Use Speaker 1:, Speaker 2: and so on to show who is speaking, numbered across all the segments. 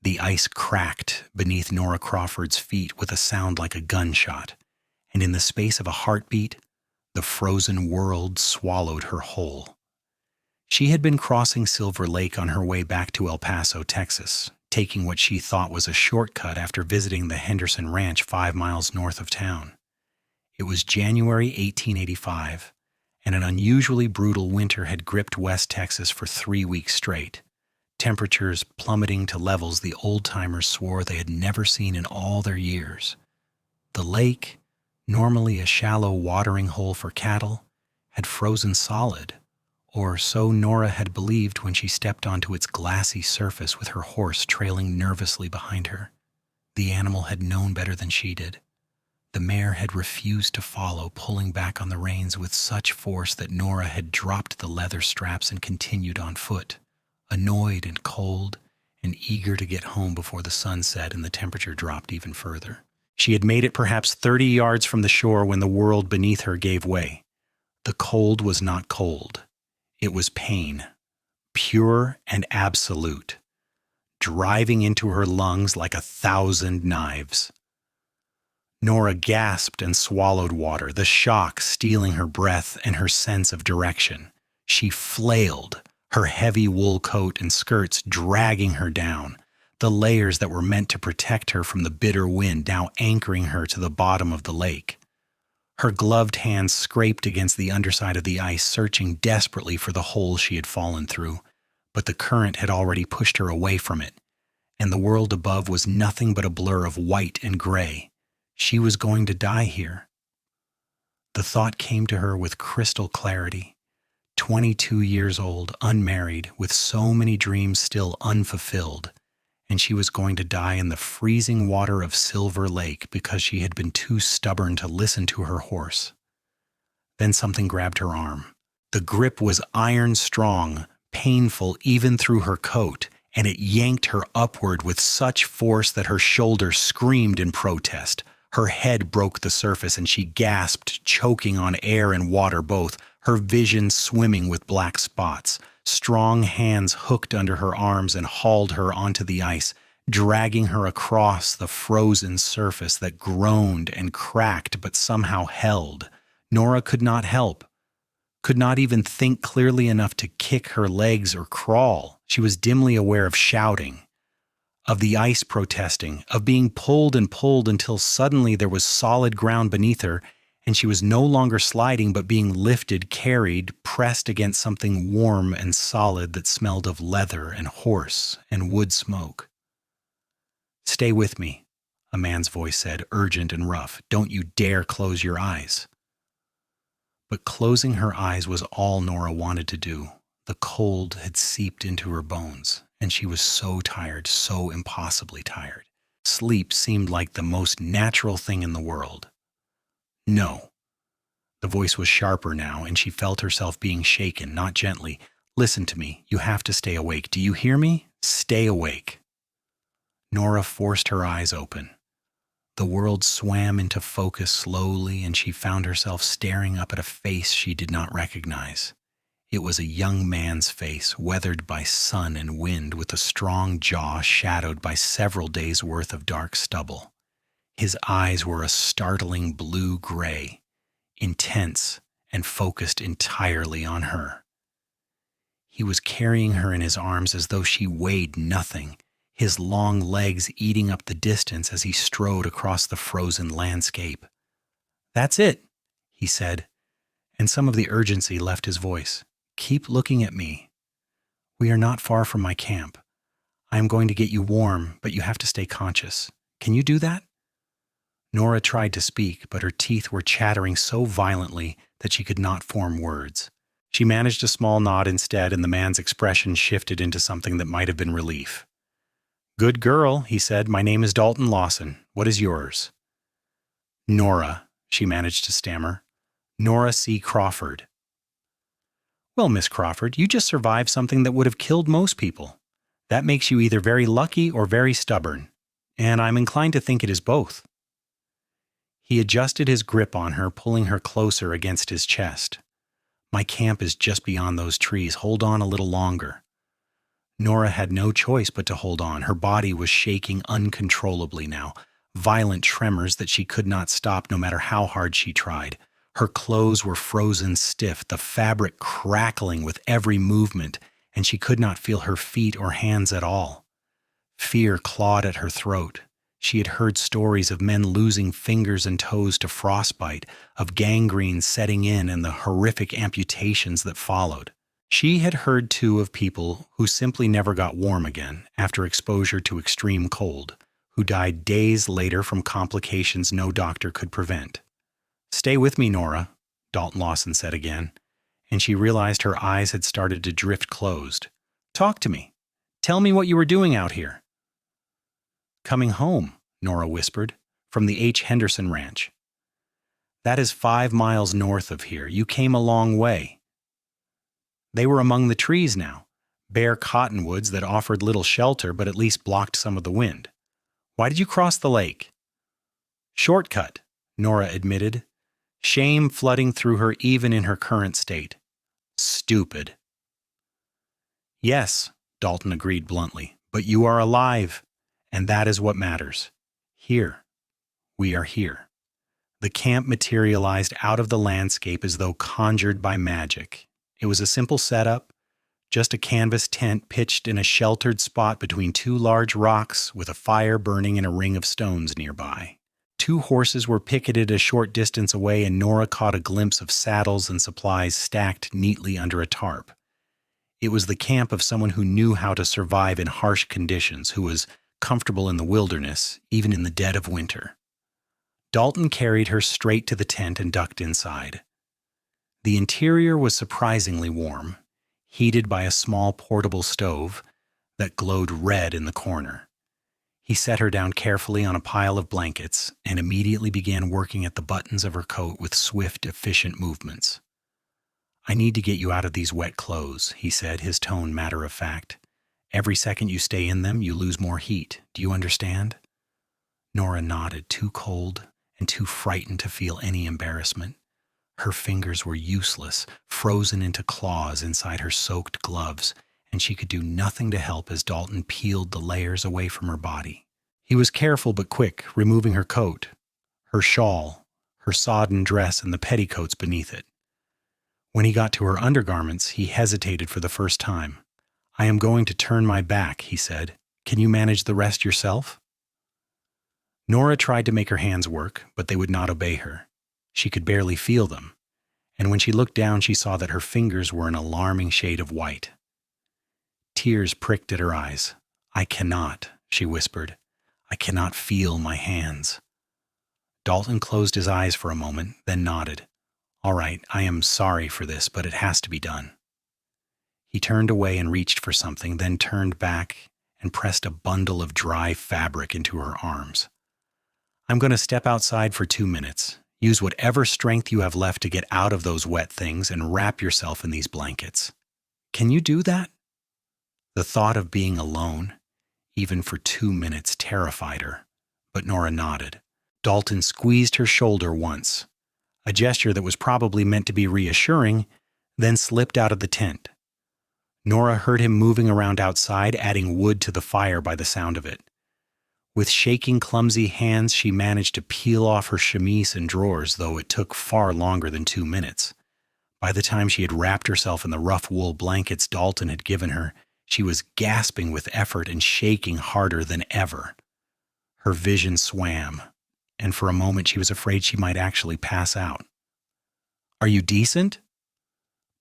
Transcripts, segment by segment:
Speaker 1: The ice cracked beneath Nora Crawford's feet with a sound like a gunshot, and in the space of a heartbeat, the frozen world swallowed her whole. She had been crossing Silver Lake on her way back to El Paso, Texas, taking what she thought was a shortcut after visiting the Henderson Ranch 5 miles north of town. It was January 1885, and an unusually brutal winter had gripped West Texas for 3 weeks straight, temperatures plummeting to levels the old-timers swore they had never seen in all their years. The lake, normally a shallow watering hole for cattle, had frozen solid, or so Nora had believed when she stepped onto its glassy surface with her horse trailing nervously behind her. The animal had known better than she did. The mare had refused to follow, pulling back on the reins with such force that Nora had dropped the leather straps and continued on foot, annoyed and cold and eager to get home before the sun set and the temperature dropped even further. She had made it perhaps 30 yards from the shore when the world beneath her gave way. The cold was not cold. It was pain, pure and absolute, driving into her lungs like 1,000 knives. Nora gasped and swallowed water, the shock stealing her breath and her sense of direction. She flailed, her heavy wool coat and skirts dragging her down, the layers that were meant to protect her from the bitter wind now anchoring her to the bottom of the lake. Her gloved hands scraped against the underside of the ice, searching desperately for the hole she had fallen through, but the current had already pushed her away from it, and the world above was nothing but a blur of white and gray. She was going to die here. The thought came to her with crystal clarity. 22 years old, unmarried, with so many dreams still unfulfilled, and she was going to die in the freezing water of Silver Lake because she had been too stubborn to listen to her horse. Then something grabbed her arm. The grip was iron strong, painful even through her coat, and it yanked her upward with such force that her shoulder screamed in protest. Her head broke the surface and she gasped, choking on air and water both, her vision swimming with black spots. Strong hands hooked under her arms and hauled her onto the ice, dragging her across the frozen surface that groaned and cracked but somehow held. Nora could not help, could not even think clearly enough to kick her legs or crawl. She was dimly aware of shouting, of the ice protesting, of being pulled and pulled until suddenly there was solid ground beneath her, and she was no longer sliding but being lifted, carried, pressed against something warm and solid that smelled of leather and horse and wood smoke. "Stay with me," a man's voice said, urgent and rough. "Don't you dare close your eyes." But closing her eyes was all Nora wanted to do. The cold had seeped into her bones, and she was so tired, so impossibly tired. Sleep seemed like the most natural thing in the world. "No." The voice was sharper now, and she felt herself being shaken, not gently. "Listen to me. You have to stay awake. Do you hear me? Stay awake." Nora forced her eyes open. The world swam into focus slowly, and she found herself staring up at a face she did not recognize. It was a young man's face, weathered by sun and wind, with a strong jaw shadowed by several days' worth of dark stubble. His eyes were a startling blue-gray, intense and focused entirely on her. He was carrying her in his arms as though she weighed nothing, his long legs eating up the distance as he strode across the frozen landscape. "That's it," he said, and some of the urgency left his voice. "Keep looking at me. We are not far from my camp. I am going to get you warm, but you have to stay conscious. Can you do that?" Nora tried to speak, but her teeth were chattering so violently that she could not form words. She managed a small nod instead, and the man's expression shifted into something that might have been relief. "Good girl," he said. "My name is Dalton Lawson. What is yours?" "Nora," she managed to stammer. "Nora C. Crawford." "Well, Miss Crawford, you just survived something that would have killed most people. That makes you either very lucky or very stubborn, and I'm inclined to think it is both." He adjusted his grip on her, pulling her closer against his chest. "My camp is just beyond those trees. Hold on a little longer." Nora had no choice but to hold on. Her body was shaking uncontrollably now, violent tremors that she could not stop no matter how hard she tried. Her clothes were frozen stiff, the fabric crackling with every movement, and she could not feel her feet or hands at all. Fear clawed at her throat. She had heard stories of men losing fingers and toes to frostbite, of gangrene setting in and the horrific amputations that followed. She had heard, too, of people who simply never got warm again after exposure to extreme cold, who died days later from complications no doctor could prevent. "Stay with me, Nora," Dalton Lawson said again, and she realized her eyes had started to drift closed. "Talk to me. Tell me what you were doing out here." "Coming home," Nora whispered, "from the H. Henderson Ranch. That is 5 miles north of here. You came a long way." They were among the trees now, bare cottonwoods that offered little shelter but at least blocked some of the wind. "Why did you cross the lake?" "Shortcut," Nora admitted, shame flooding through her even in her current state. "Stupid." "Yes," Dalton agreed bluntly, "but you are alive, and that is what matters. Here. We are here." The camp materialized out of the landscape as though conjured by magic. It was a simple setup, just a canvas tent pitched in a sheltered spot between 2 large rocks with a fire burning in a ring of stones nearby. 2 horses were picketed a short distance away, and Nora caught a glimpse of saddles and supplies stacked neatly under a tarp. It was the camp of someone who knew how to survive in harsh conditions, who was comfortable in the wilderness, even in the dead of winter. Dalton carried her straight to the tent and ducked inside. The interior was surprisingly warm, heated by a small portable stove that glowed red in the corner. He set her down carefully on a pile of blankets and immediately began working at the buttons of her coat with swift, efficient movements. "I need to get you out of these wet clothes," he said, his tone matter of fact. "Every second you stay in them, you lose more heat. Do you understand?" Nora nodded, too cold and too frightened to feel any embarrassment. Her fingers were useless, frozen into claws inside her soaked gloves, and she could do nothing to help as Dalton peeled the layers away from her body. He was careful but quick, removing her coat, her shawl, her sodden dress, and the petticoats beneath it. When he got to her undergarments, he hesitated for the first time. "I am going to turn my back," he said. "Can you manage the rest yourself?" Nora tried to make her hands work, but they would not obey her. She could barely feel them, and when she looked down, she saw that her fingers were an alarming shade of white. Tears pricked at her eyes. "I cannot," she whispered. "I cannot feel my hands." Dalton closed his eyes for a moment, then nodded. "All right, I am sorry for this, but it has to be done." He turned away and reached for something, then turned back and pressed a bundle of dry fabric into her arms. "I'm going to step outside for 2 minutes. Use whatever strength you have left to get out of those wet things and wrap yourself in these blankets. Can you do that?" The thought of being alone, even for 2 minutes, terrified her, but Nora nodded. Dalton squeezed her shoulder once, a gesture that was probably meant to be reassuring, then slipped out of the tent. Nora heard him moving around outside, adding wood to the fire by the sound of it. With shaking, clumsy hands, she managed to peel off her chemise and drawers, though it took far longer than 2 minutes. By the time she had wrapped herself in the rough wool blankets Dalton had given her, she was gasping with effort and shaking harder than ever. Her vision swam, and for a moment she was afraid she might actually pass out. "Are you decent?"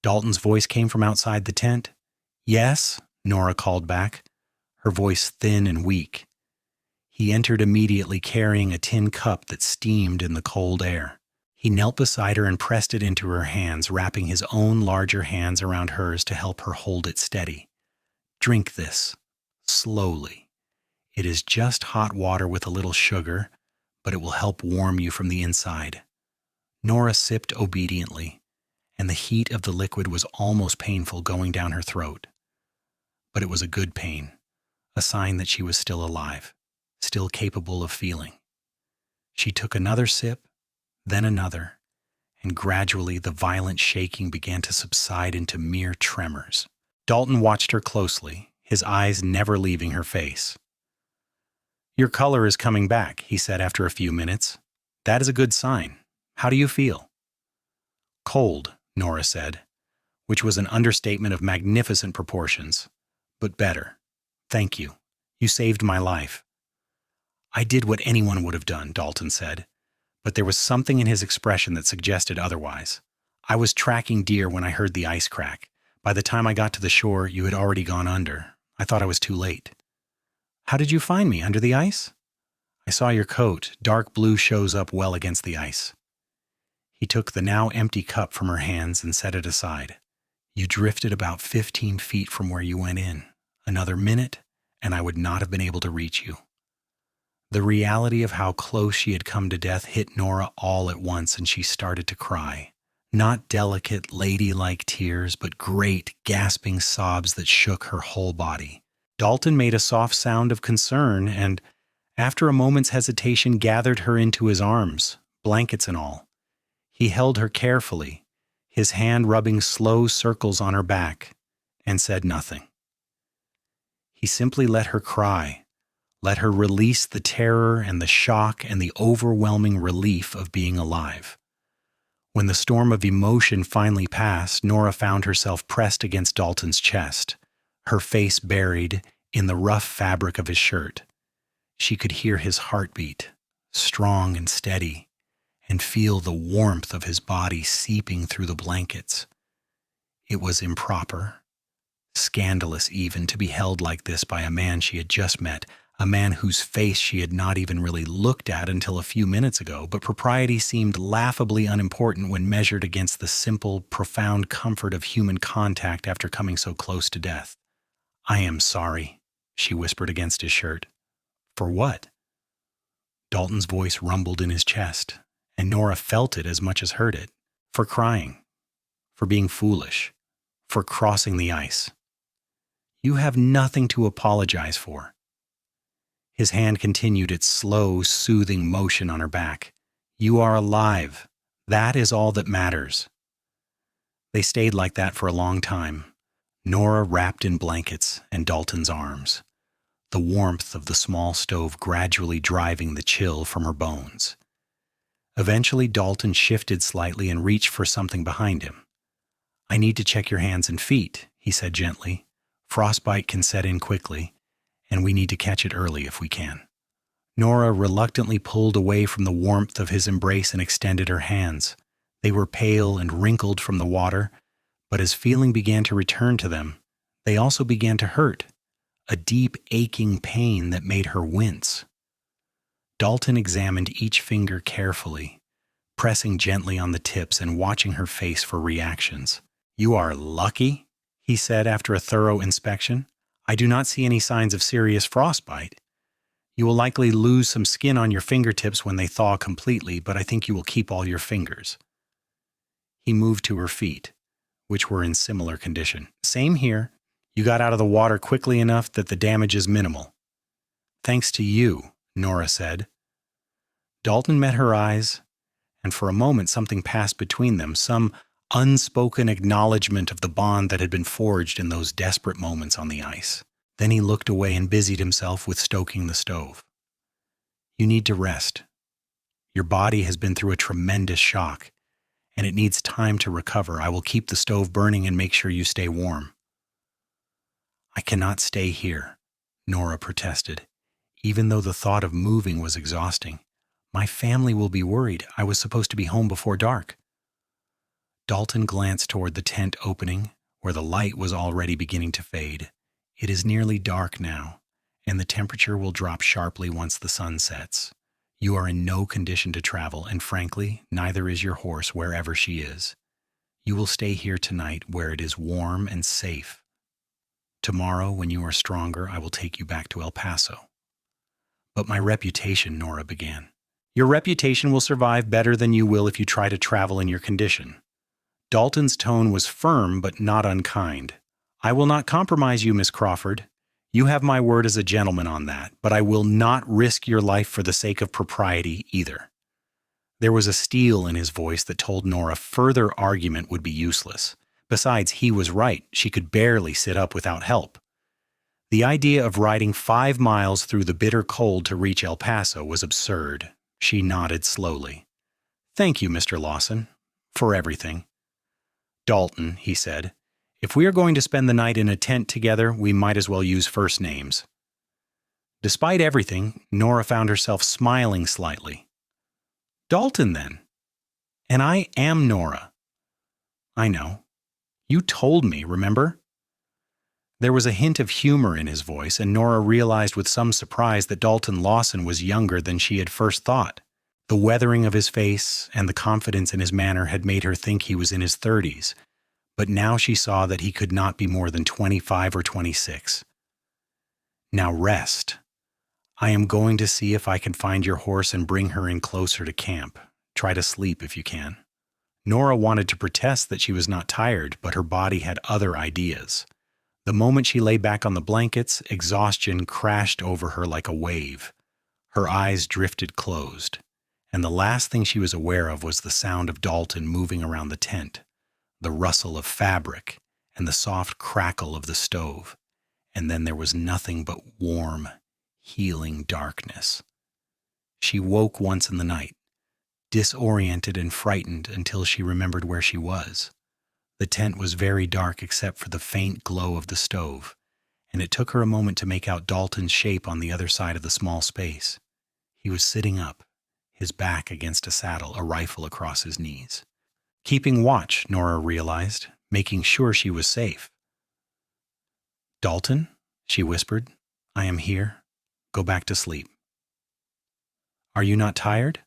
Speaker 1: Dalton's voice came from outside the tent. "Yes," Nora called back, her voice thin and weak. He entered immediately carrying a tin cup that steamed in the cold air. He knelt beside her and pressed it into her hands, wrapping his own larger hands around hers to help her hold it steady. "Drink this, slowly. It is just hot water with a little sugar, but it will help warm you from the inside." Nora sipped obediently, and the heat of the liquid was almost painful going down her throat. But it was a good pain, a sign that she was still alive, still capable of feeling. She took another sip, then another, and gradually the violent shaking began to subside into mere tremors. Dalton watched her closely, his eyes never leaving her face. "Your color is coming back," he said after a few minutes. "That is a good sign. How do you feel?" "Cold," Nora said, which was an understatement of magnificent proportions. "But better. Thank you. You saved my life." "I did what anyone would have done," Dalton said, but there was something in his expression that suggested otherwise. "I was tracking deer when I heard the ice crack. By the time I got to the shore, you had already gone under. I thought I was too late." "How did you find me, under the ice?" "I saw your coat. Dark blue shows up well against the ice." He took the now empty cup from her hands and set it aside. "You drifted about 15 feet from where you went in. Another minute, and I would not have been able to reach you." The reality of how close she had come to death hit Nora all at once, and she started to cry. Not delicate, ladylike tears, but great, gasping sobs that shook her whole body. Dalton made a soft sound of concern and, after a moment's hesitation, gathered her into his arms, blankets and all. He held her carefully, his hand rubbing slow circles on her back, and said nothing. He simply let her cry, let her release the terror and the shock and the overwhelming relief of being alive. When the storm of emotion finally passed, Nora found herself pressed against Dalton's chest, her face buried in the rough fabric of his shirt. She could hear his heartbeat, strong and steady, and feel the warmth of his body seeping through the blankets. It was improper, scandalous even, to be held like this by a man she had just met, a man whose face she had not even really looked at until a few minutes ago, but propriety seemed laughably unimportant when measured against the simple, profound comfort of human contact after coming so close to death. "I am sorry," she whispered against his shirt. "For what?" Dalton's voice rumbled in his chest, and Nora felt it as much as heard it. "For crying, for being foolish, for crossing the ice. You have nothing to apologize for." His hand continued its slow, soothing motion on her back. "You are alive. That is all that matters." They stayed like that for a long time, Nora wrapped in blankets and Dalton's arms, the warmth of the small stove gradually driving the chill from her bones. Eventually, Dalton shifted slightly and reached for something behind him. "I need to check your hands and feet," he said gently. "Frostbite can set in quickly, and we need to catch it early if we can." Nora reluctantly pulled away from the warmth of his embrace and extended her hands. They were pale and wrinkled from the water, but as feeling began to return to them, they also began to hurt, a deep, aching pain that made her wince. Dalton examined each finger carefully, pressing gently on the tips and watching her face for reactions. "You are lucky," he said after a thorough inspection. "I do not see any signs of serious frostbite. You will likely lose some skin on your fingertips when they thaw completely, but I think you will keep all your fingers." He moved to her feet, which were in similar condition. "Same here. You got out of the water quickly enough that the damage is minimal." "Thanks to you," Nora said. Dalton met her eyes, and for a moment something passed between them, some unspoken acknowledgement of the bond that had been forged in those desperate moments on the ice. Then he looked away and busied himself with stoking the stove. "You need to rest. Your body has been through a tremendous shock, and it needs time to recover. I will keep the stove burning and make sure you stay warm." "I cannot stay here," Nora protested, even though the thought of moving was exhausting. "My family will be worried. I was supposed to be home before dark." Dalton glanced toward the tent opening, where the light was already beginning to fade. "It is nearly dark now, and the temperature will drop sharply once the sun sets. You are in no condition to travel, and frankly, neither is your horse wherever she is. You will stay here tonight where it is warm and safe. Tomorrow, when you are stronger, I will take you back to El Paso." "But my reputation," Nora began. "Your reputation will survive better than you will if you try to travel in your condition." Dalton's tone was firm but not unkind. "I will not compromise you, Miss Crawford. You have my word as a gentleman on that, but I will not risk your life for the sake of propriety either." There was a steel in his voice that told Nora further argument would be useless. Besides, he was right. She could barely sit up without help. The idea of riding 5 miles through the bitter cold to reach El Paso was absurd. She nodded slowly. "Thank you, Mr. Lawson, for everything." "Dalton," he said, "if we are going to spend the night in a tent together, we might as well use first names." Despite everything, Nora found herself smiling slightly. "Dalton, then. And I am Nora." "I know. You told me, remember?" There was a hint of humor in his voice, and Nora realized with some surprise that Dalton Lawson was younger than she had first thought. The weathering of his face and the confidence in his manner had made her think he was in his 30s, but now she saw that he could not be more than 25 or 26. "Now rest. I am going to see if I can find your horse and bring her in closer to camp. Try to sleep if you can." Nora wanted to protest that she was not tired, but her body had other ideas. The moment she lay back on the blankets, exhaustion crashed over her like a wave. Her eyes drifted closed, and the last thing she was aware of was the sound of Dalton moving around the tent, the rustle of fabric, and the soft crackle of the stove. And then there was nothing but warm, healing darkness. She woke once in the night, disoriented and frightened until she remembered where she was. The tent was very dark except for the faint glow of the stove, and it took her a moment to make out Dalton's shape on the other side of the small space. He was sitting up, his back against a saddle, a rifle across his knees. Keeping watch, Nora realized, making sure she was safe. "Dalton," she whispered, "I am here. Go back to sleep." "Are you not tired?"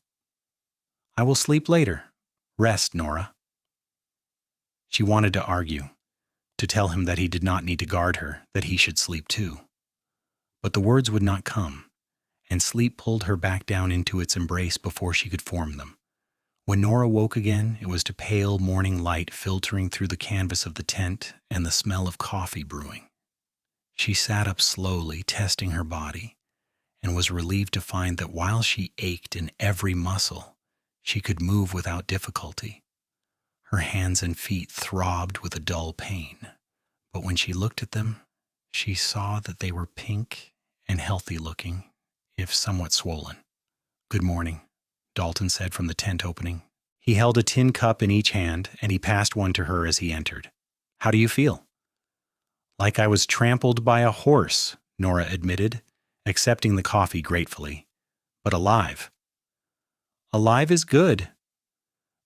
Speaker 1: "I will sleep later. Rest, Nora." She wanted to argue, to tell him that he did not need to guard her, that he should sleep too. But the words would not come, and sleep pulled her back down into its embrace before she could form them. When Nora woke again, it was to pale morning light filtering through the canvas of the tent and the smell of coffee brewing. She sat up slowly, testing her body, and was relieved to find that while she ached in every muscle, she could move without difficulty. Her hands and feet throbbed with a dull pain, but when she looked at them, she saw that they were pink and healthy-looking, if somewhat swollen. "Good morning," Dalton said from the tent opening. He held a tin cup in each hand, and he passed one to her as he entered. "How do you feel?" "Like I was trampled by a horse," Nora admitted, accepting the coffee gratefully. "But alive." "Alive is good."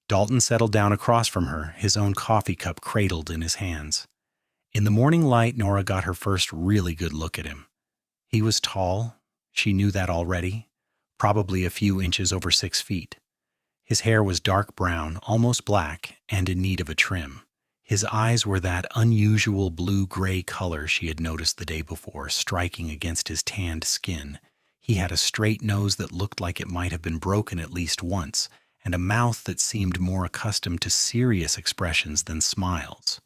Speaker 1: Dalton settled down across from her, his own coffee cup cradled in his hands. In the morning light, Nora got her first really good look at him. He was tall, she knew that already, probably a few inches over 6 feet. His hair was dark brown, almost black, and in need of a trim. His eyes were that unusual blue-gray color she had noticed the day before, striking against his tanned skin. He had a straight nose that looked like it might have been broken at least once, and a mouth that seemed more accustomed to serious expressions than smiles.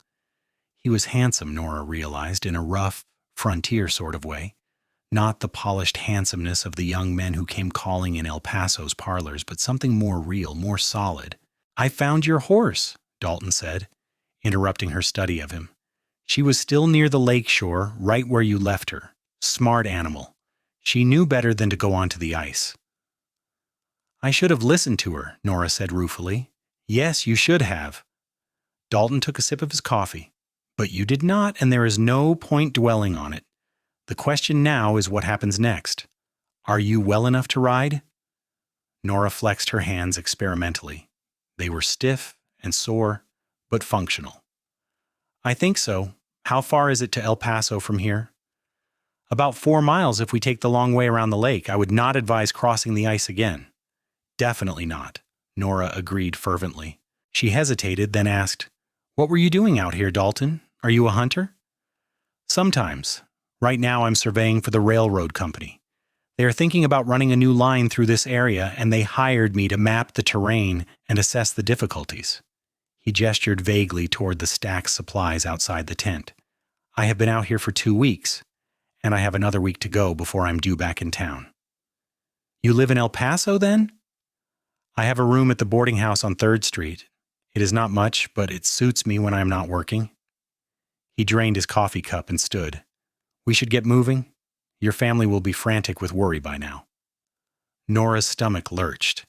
Speaker 1: He was handsome, Nora realized, in a rough, frontier sort of way. Not the polished handsomeness of the young men who came calling in El Paso's parlors, but something more real, more solid. "I found your horse," Dalton said, interrupting her study of him. "She was still near the lake shore, right where you left her. Smart animal. She knew better than to go onto the ice." "I should have listened to her," Nora said ruefully. "Yes, you should have." Dalton took a sip of his coffee. "But you did not, and there is no point dwelling on it. The question now is what happens next. Are you well enough to ride?" Nora flexed her hands experimentally. They were stiff and sore, but functional. "I think so. How far is it to El Paso from here?" "About 4 miles if we take the long way around the lake. I would not advise crossing the ice again." "Definitely not," Nora agreed fervently. She hesitated, then asked, "What were you doing out here, Dalton? Are you a hunter?" "Sometimes. Right now I'm surveying for the railroad company. They are thinking about running a new line through this area, and they hired me to map the terrain and assess the difficulties." He gestured vaguely toward the stacked supplies outside the tent. "I have been out here for 2 weeks, and I have another week to go before I'm due back in town." "You live in El Paso, then?" "I have a room at the boarding house on 3rd Street. It is not much, but it suits me when I am not working." He drained his coffee cup and stood. We should get moving. Your family will be frantic with worry by now. Nora's stomach lurched.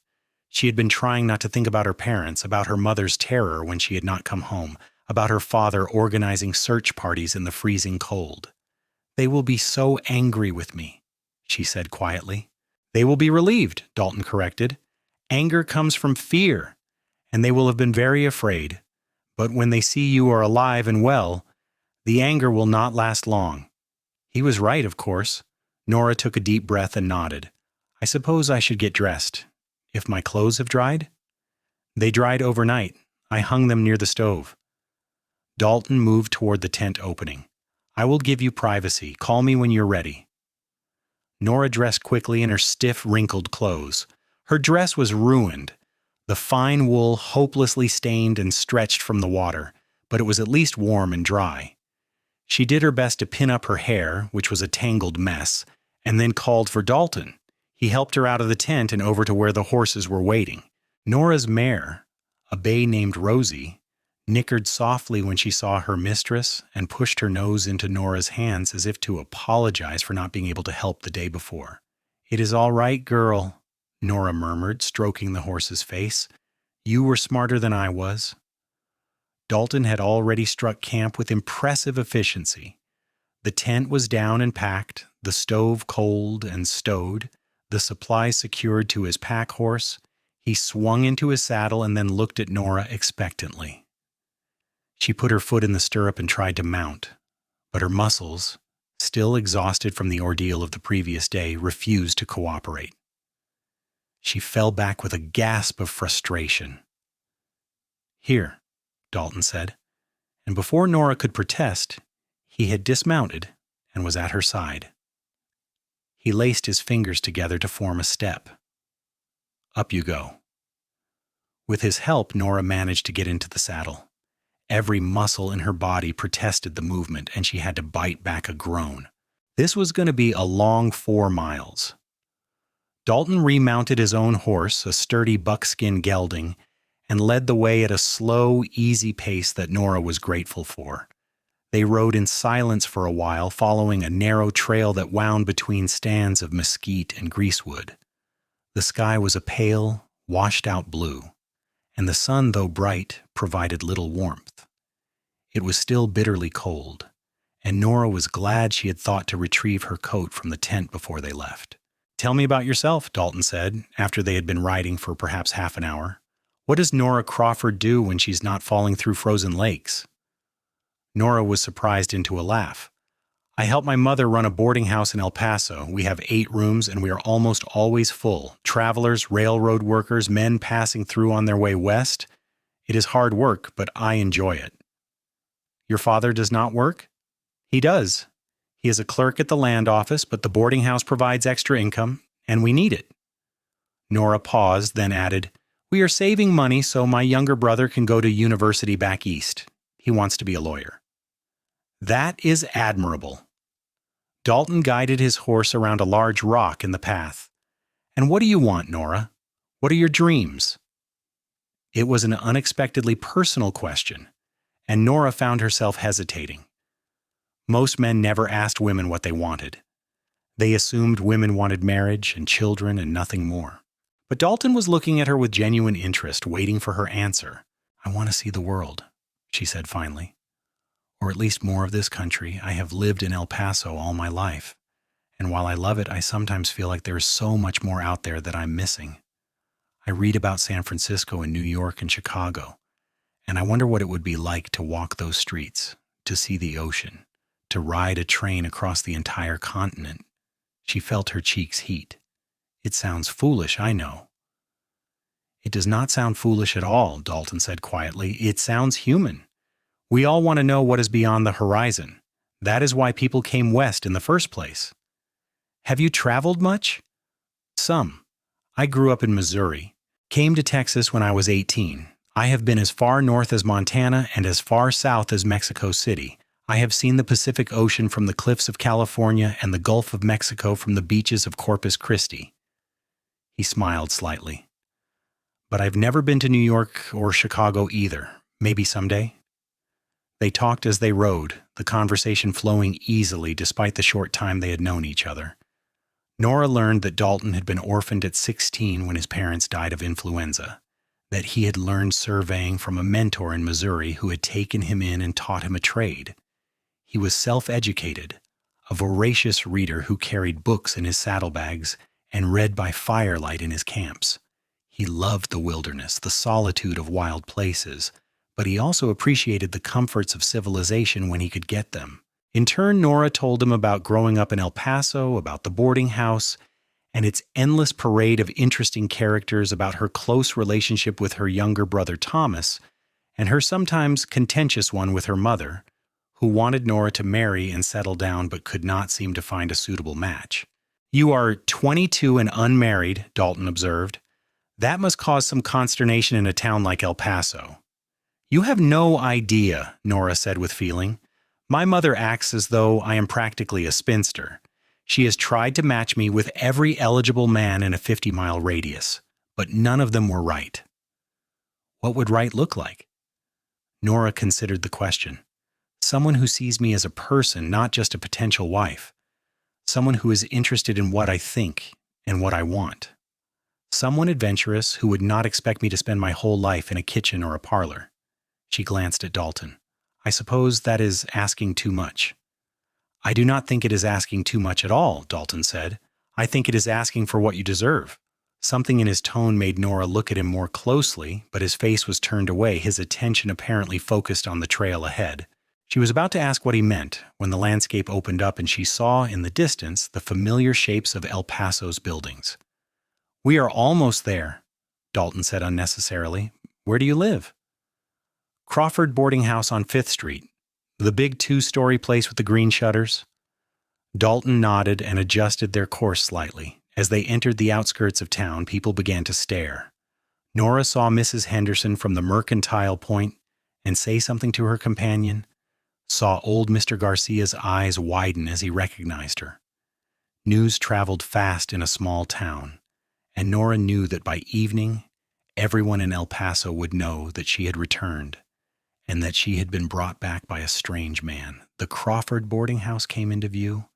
Speaker 1: She had been trying not to think about her parents, about her mother's terror when she had not come home, about her father organizing search parties in the freezing cold. They will be so angry with me, she said quietly. They will be relieved, Dalton corrected. Anger comes from fear, and they will have been very afraid. But when they see you are alive and well, the anger will not last long. He was right, of course. Nora took a deep breath and nodded. I suppose I should get dressed. If my clothes have dried? They dried overnight. I hung them near the stove. Dalton moved toward the tent opening. I will give you privacy. Call me when you're ready. Nora dressed quickly in her stiff, wrinkled clothes. Her dress was ruined, the fine wool hopelessly stained and stretched from the water, but it was at least warm and dry. She did her best to pin up her hair, which was a tangled mess, and then called for Dalton. He helped her out of the tent and over to where the horses were waiting. Nora's mare, a bay named Rosie, nickered softly when she saw her mistress and pushed her nose into Nora's hands as if to apologize for not being able to help the day before. It is all right, girl, Nora murmured, stroking the horse's face. You were smarter than I was. Dalton had already struck camp with impressive efficiency. The tent was down and packed, the stove cold and stowed, the supplies secured to his pack horse. He swung into his saddle and then looked at Nora expectantly. She put her foot in the stirrup and tried to mount, but her muscles, still exhausted from the ordeal of the previous day, refused to cooperate. She fell back with a gasp of frustration. Here, Dalton said, and before Nora could protest, he had dismounted and was at her side. He laced his fingers together to form a step. Up you go. With his help, Nora managed to get into the saddle. Every muscle in her body protested the movement, and she had to bite back a groan. This was going to be a long 4 miles. Dalton remounted his own horse, a sturdy buckskin gelding, and led the way at a slow, easy pace that Nora was grateful for. They rode in silence for a while, following a narrow trail that wound between stands of mesquite and greasewood. The sky was a pale, washed-out blue, and the sun, though bright, provided little warmth. It was still bitterly cold, and Nora was glad she had thought to retrieve her coat from the tent before they left. Tell me about yourself, Dalton said, after they had been riding for perhaps half an hour. What does Nora Crawford do when she's not falling through frozen lakes? Nora was surprised into a laugh. I help my mother run a boarding house in El Paso. We have 8 rooms and we are almost always full. Travelers, railroad workers, men passing through on their way west. It is hard work, but I enjoy it. Your father does not work? He does. He is a clerk at the land office, but the boarding house provides extra income, and we need it. Nora paused, then added, We are saving money so my younger brother can go to university back east. He wants to be a lawyer. That is admirable. Dalton guided his horse around a large rock in the path. And what do you want, Nora? What are your dreams? It was an unexpectedly personal question, and Nora found herself hesitating. Most men never asked women what they wanted. They assumed women wanted marriage and children and nothing more. But Dalton was looking at her with genuine interest, waiting for her answer. I want to see the world, she said finally. Or at least more of this country. I have lived in El Paso all my life. And while I love it, I sometimes feel like there is so much more out there that I'm missing. I read about San Francisco and New York and Chicago, and I wonder what it would be like to walk those streets, to see the ocean, to ride a train across the entire continent. She felt her cheeks heat. It sounds foolish, I know. It does not sound foolish at all, Dalton said quietly. It sounds human. We all want to know what is beyond the horizon. That is why people came west in the first place. Have you traveled much? Some. I grew up in Missouri. Came to Texas when I was 18. I have been as far north as Montana and as far south as Mexico City. I have seen the Pacific Ocean from the cliffs of California and the Gulf of Mexico from the beaches of Corpus Christi. He smiled slightly. But I've never been to New York or Chicago either. Maybe someday. They talked as they rode, the conversation flowing easily despite the short time they had known each other. Nora learned that Dalton had been orphaned at 16 when his parents died of influenza, that he had learned surveying from a mentor in Missouri who had taken him in and taught him a trade. He was self-educated, a voracious reader who carried books in his saddlebags and read by firelight in his camps. He loved the wilderness, the solitude of wild places, but he also appreciated the comforts of civilization when he could get them. In turn, Nora told him about growing up in El Paso, about the boarding house, and its endless parade of interesting characters, about her close relationship with her younger brother Thomas, and her sometimes contentious one with her mother, who wanted Nora to marry and settle down but could not seem to find a suitable match. "You are 22 and unmarried," Dalton observed. "That must cause some consternation in a town like El Paso." "You have no idea," Nora said with feeling. "My mother acts as though I am practically a spinster. She has tried to match me with every eligible man in a 50-mile radius, but none of them were right." "What would right look like?" Nora considered the question. "Someone who sees me as a person, not just a potential wife. Someone who is interested in what I think and what I want. Someone adventurous who would not expect me to spend my whole life in a kitchen or a parlor." She glanced at Dalton. "I suppose that is asking too much." "I do not think it is asking too much at all," Dalton said. "I think it is asking for what you deserve." Something in his tone made Nora look at him more closely, but his face was turned away, his attention apparently focused on the trail ahead. She was about to ask what he meant when the landscape opened up and she saw in the distance the familiar shapes of El Paso's buildings. "We are almost there," Dalton said unnecessarily. "Where do you live?" "Crawford boarding house on 5th Street. The big 2-story place with the green shutters." Dalton nodded and adjusted their course slightly. As they entered the outskirts of town, people began to stare. Nora saw Mrs. Henderson from the mercantile point and say something to her companion, saw old Mr. Garcia's eyes widen as he recognized her. News traveled fast in a small town, and Nora knew that by evening, everyone in El Paso would know that she had returned, and that she had been brought back by a strange man. The Crawford boarding house came into view,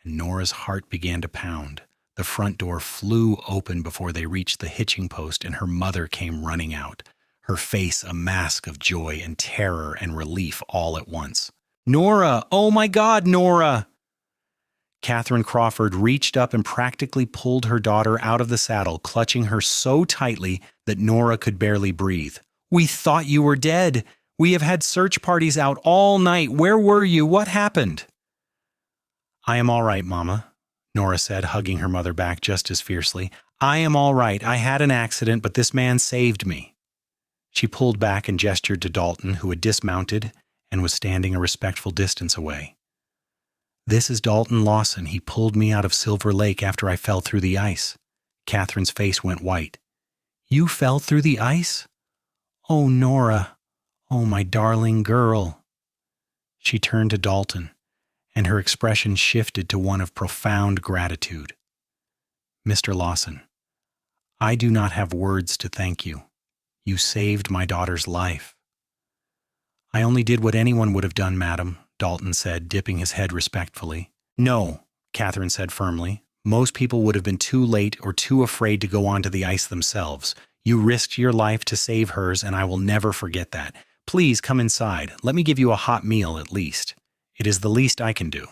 Speaker 1: and Nora's heart began to pound. The front door flew open before they reached the hitching post, and her mother came running out, her face a mask of joy and terror and relief all at once. "Nora! Oh my God, Nora!" Catherine Crawford reached up and practically pulled her daughter out of the saddle, clutching her so tightly that Nora could barely breathe. "We thought you were dead. We have had search parties out all night. Where were you? What happened?" "I am all right, Mama," Nora said, hugging her mother back just as fiercely. "I am all right. I had an accident, but this man saved me." She pulled back and gestured to Dalton, who had dismounted and was standing a respectful distance away. "This is Dalton Lawson. He pulled me out of Silver Lake after I fell through the ice." Catherine's face went white. "You fell through the ice? Oh, Nora. Oh, my darling girl." She turned to Dalton, and her expression shifted to one of profound gratitude. "Mr. Lawson, I do not have words to thank you. You saved my daughter's life." "I only did what anyone would have done, madam," Dalton said, dipping his head respectfully. "No," Catherine said firmly. "Most people would have been too late or too afraid to go onto the ice themselves. You risked your life to save hers, and I will never forget that. Please come inside. Let me give you a hot meal at least. It is the least I can do."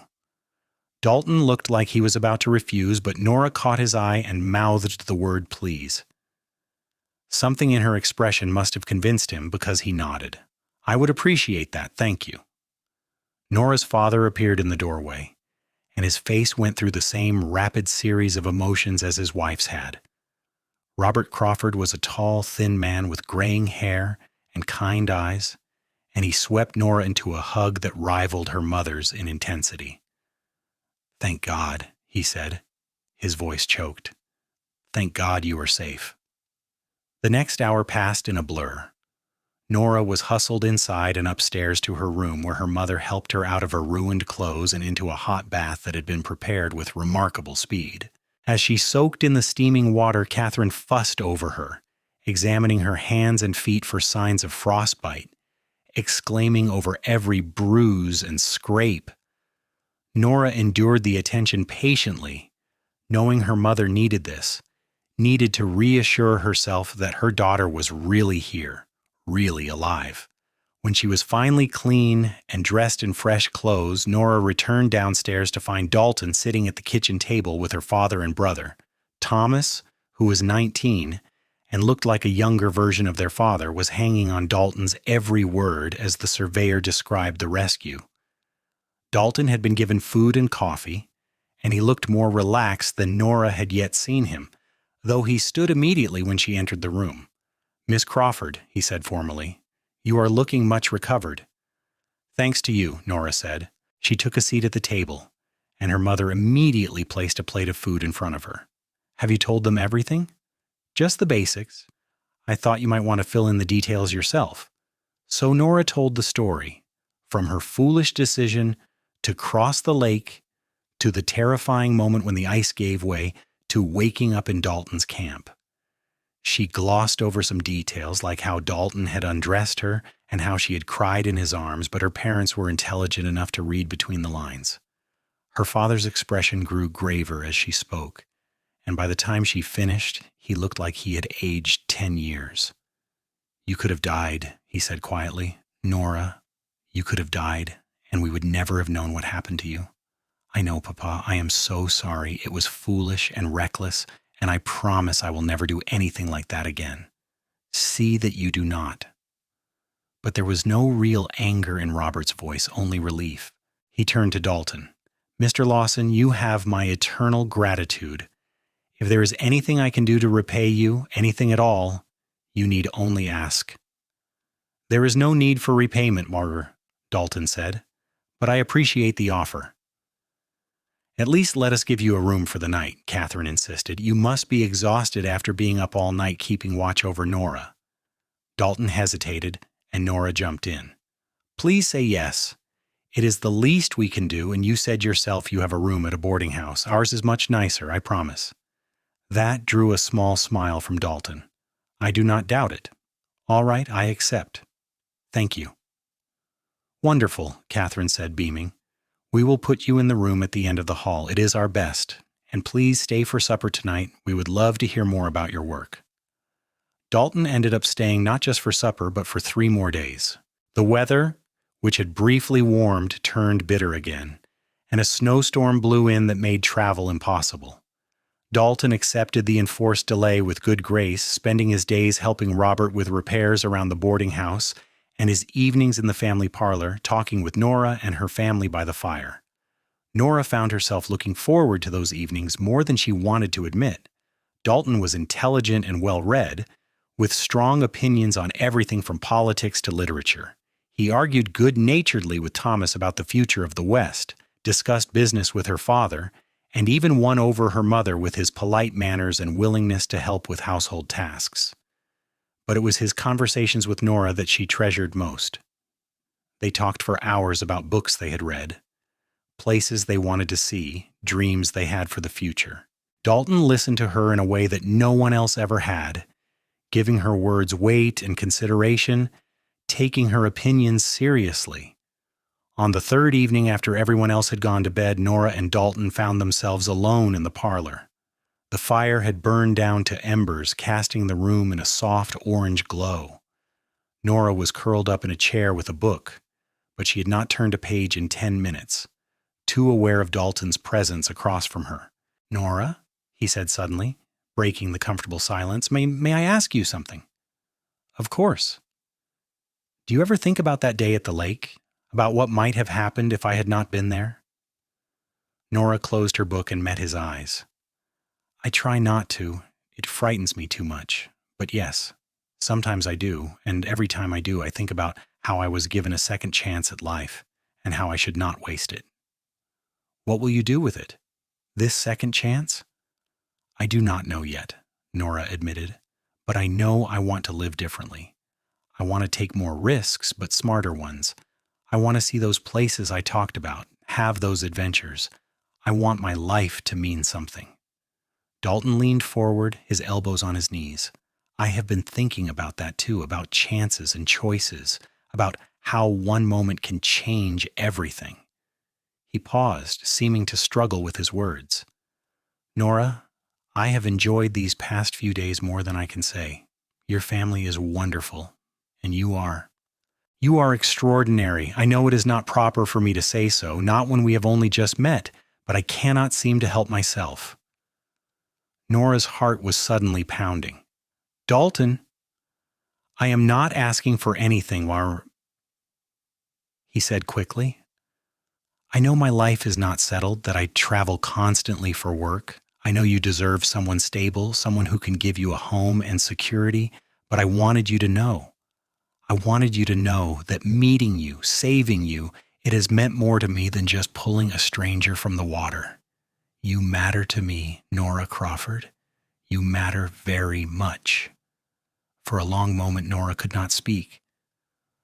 Speaker 1: Dalton looked like he was about to refuse, but Nora caught his eye and mouthed the word please. Something in her expression must have convinced him because he nodded. "I would appreciate that, thank you." Nora's father appeared in the doorway, and his face went through the same rapid series of emotions as his wife's had. Robert Crawford was a tall, thin man with graying hair and kind eyes, and he swept Nora into a hug that rivaled her mother's in intensity. "Thank God," he said. His voice choked. "Thank God you are safe." The next hour passed in a blur. Nora was hustled inside and upstairs to her room, where her mother helped her out of her ruined clothes and into a hot bath that had been prepared with remarkable speed. As she soaked in the steaming water, Catherine fussed over her, examining her hands and feet for signs of frostbite, exclaiming over every bruise and scrape. Nora endured the attention patiently, knowing her mother needed this, needed to reassure herself that her daughter was really here, really alive. When she was finally clean and dressed in fresh clothes, Nora returned downstairs to find Dalton sitting at the kitchen table with her father and brother. Thomas, who was 19 and looked like a younger version of their father, was hanging on Dalton's every word as the surveyor described the rescue. Dalton had been given food and coffee, and he looked more relaxed than Nora had yet seen him, though he stood immediately when she entered the room. "Miss Crawford," he said formally, "you are looking much recovered." "Thanks to you," Nora said. She took a seat at the table, and her mother immediately placed a plate of food in front of her. "Have you told them everything?" "Just the basics. I thought you might want to fill in the details yourself." So Nora told the story, from her foolish decision to cross the lake, to the terrifying moment when the ice gave way, to waking up in Dalton's camp. She glossed over some details, like how Dalton had undressed her and how she had cried in his arms, but her parents were intelligent enough to read between the lines. Her father's expression grew graver as she spoke, and by the time she finished, he looked like he had aged 10 years. "You could have died," he said quietly. "Nora, you could have died, and we would never have known what happened to you. I know, Papa, I am so sorry. It was foolish and reckless, and I promise I will never do anything like that again. See that you do not." But there was no real anger in Robert's voice, only relief. He turned to Dalton. "Mr. Lawson, you have my eternal gratitude. If there is anything I can do to repay you, anything at all, you need only ask." "There is no need for repayment, Margaret," Dalton said, "but I appreciate the offer." "At least let us give you a room for the night," Catherine insisted. "You must be exhausted after being up all night keeping watch over Nora." Dalton hesitated, and Nora jumped in. "Please say yes. It is the least we can do, and you said yourself you have a room at a boarding house. Ours is much nicer, I promise." That drew a small smile from Dalton. "I do not doubt it. All right, I accept. Thank you." "Wonderful," Catherine said, beaming. "We will put you in the room at the end of the hall. It is our best. And please stay for supper tonight. We would love to hear more about your work." Dalton ended up staying not just for supper, but for 3 more days. The weather, which had briefly warmed, turned bitter again, and a snowstorm blew in that made travel impossible. Dalton accepted the enforced delay with good grace, spending his days helping Robert with repairs around the boarding house and his evenings in the family parlor, talking with Nora and her family by the fire. Nora found herself looking forward to those evenings more than she wanted to admit. Dalton was intelligent and well-read, with strong opinions on everything from politics to literature. He argued good-naturedly with Thomas about the future of the West, discussed business with her father, and even won over her mother with his polite manners and willingness to help with household tasks. But it was his conversations with Nora that she treasured most. They talked for hours about books they had read, places they wanted to see, dreams they had for the future. Dalton listened to her in a way that no one else ever had, giving her words weight and consideration, taking her opinions seriously. On the 3rd evening after everyone else had gone to bed, Nora and Dalton found themselves alone in the parlor. The fire had burned down to embers, casting the room in a soft orange glow. Nora was curled up in a chair with a book, but she had not turned a page in 10 minutes, too aware of Dalton's presence across from her. "Nora," he said suddenly, breaking the comfortable silence, may I ask you something?" "Of course." "Do you ever think about that day at the lake? About what might have happened if I had not been there?" Nora closed her book and met his eyes. "I try not to. It frightens me too much. But yes, sometimes I do, and every time I do, I think about how I was given a second chance at life and how I should not waste it." "What will you do with it? This second chance?" "I do not know yet," Nora admitted, "but I know I want to live differently. I want to take more risks, but smarter ones. I want to see those places I talked about, have those adventures. I want my life to mean something." Dalton leaned forward, his elbows on his knees. "I have been thinking about that too, about chances and choices, about how one moment can change everything. He paused, seeming to struggle with his words. Nora, I have enjoyed these past few days more than I can say. Your family is wonderful, and you are. You are extraordinary. I know it is not proper for me to say so, not when we have only just met, but I cannot seem to help myself. Nora's heart was suddenly pounding. Dalton, I am not asking for anything, he said quickly. I know my life is not settled, that I travel constantly for work. I know you deserve someone stable, someone who can give you a home and security, but I wanted you to know. I wanted you to know that meeting you, saving you, it has meant more to me than just pulling a stranger from the water. You matter to me, Nora Crawford. You matter very much. For a long moment, Nora could not speak.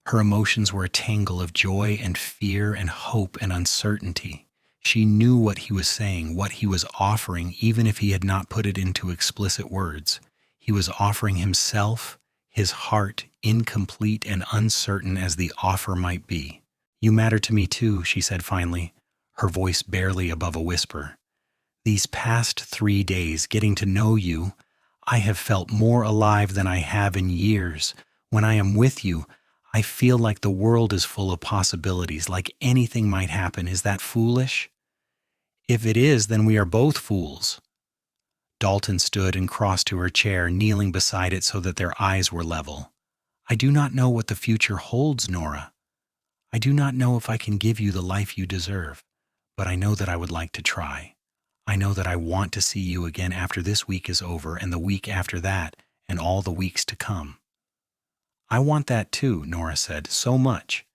Speaker 1: Her emotions were a tangle of joy and fear and hope and uncertainty. She knew what he was saying, what he was offering, even if he had not put it into explicit words. He was offering himself, his heart, incomplete and uncertain as the offer might be. You matter to me too, she said finally, her voice barely above a whisper. These past 3 days, getting to know you, I have felt more alive than I have in years. When I am with you, I feel like the world is full of possibilities, like anything might happen. Is that foolish? If it is, then we are both fools. Dalton stood and crossed to her chair, kneeling beside it so that their eyes were level. I do not know what the future holds, Nora. I do not know if I can give you the life you deserve, but I know that I would like to try. I know that I want to see you again after this week is over and the week after that and all the weeks to come. I want that too, Nora said, so much.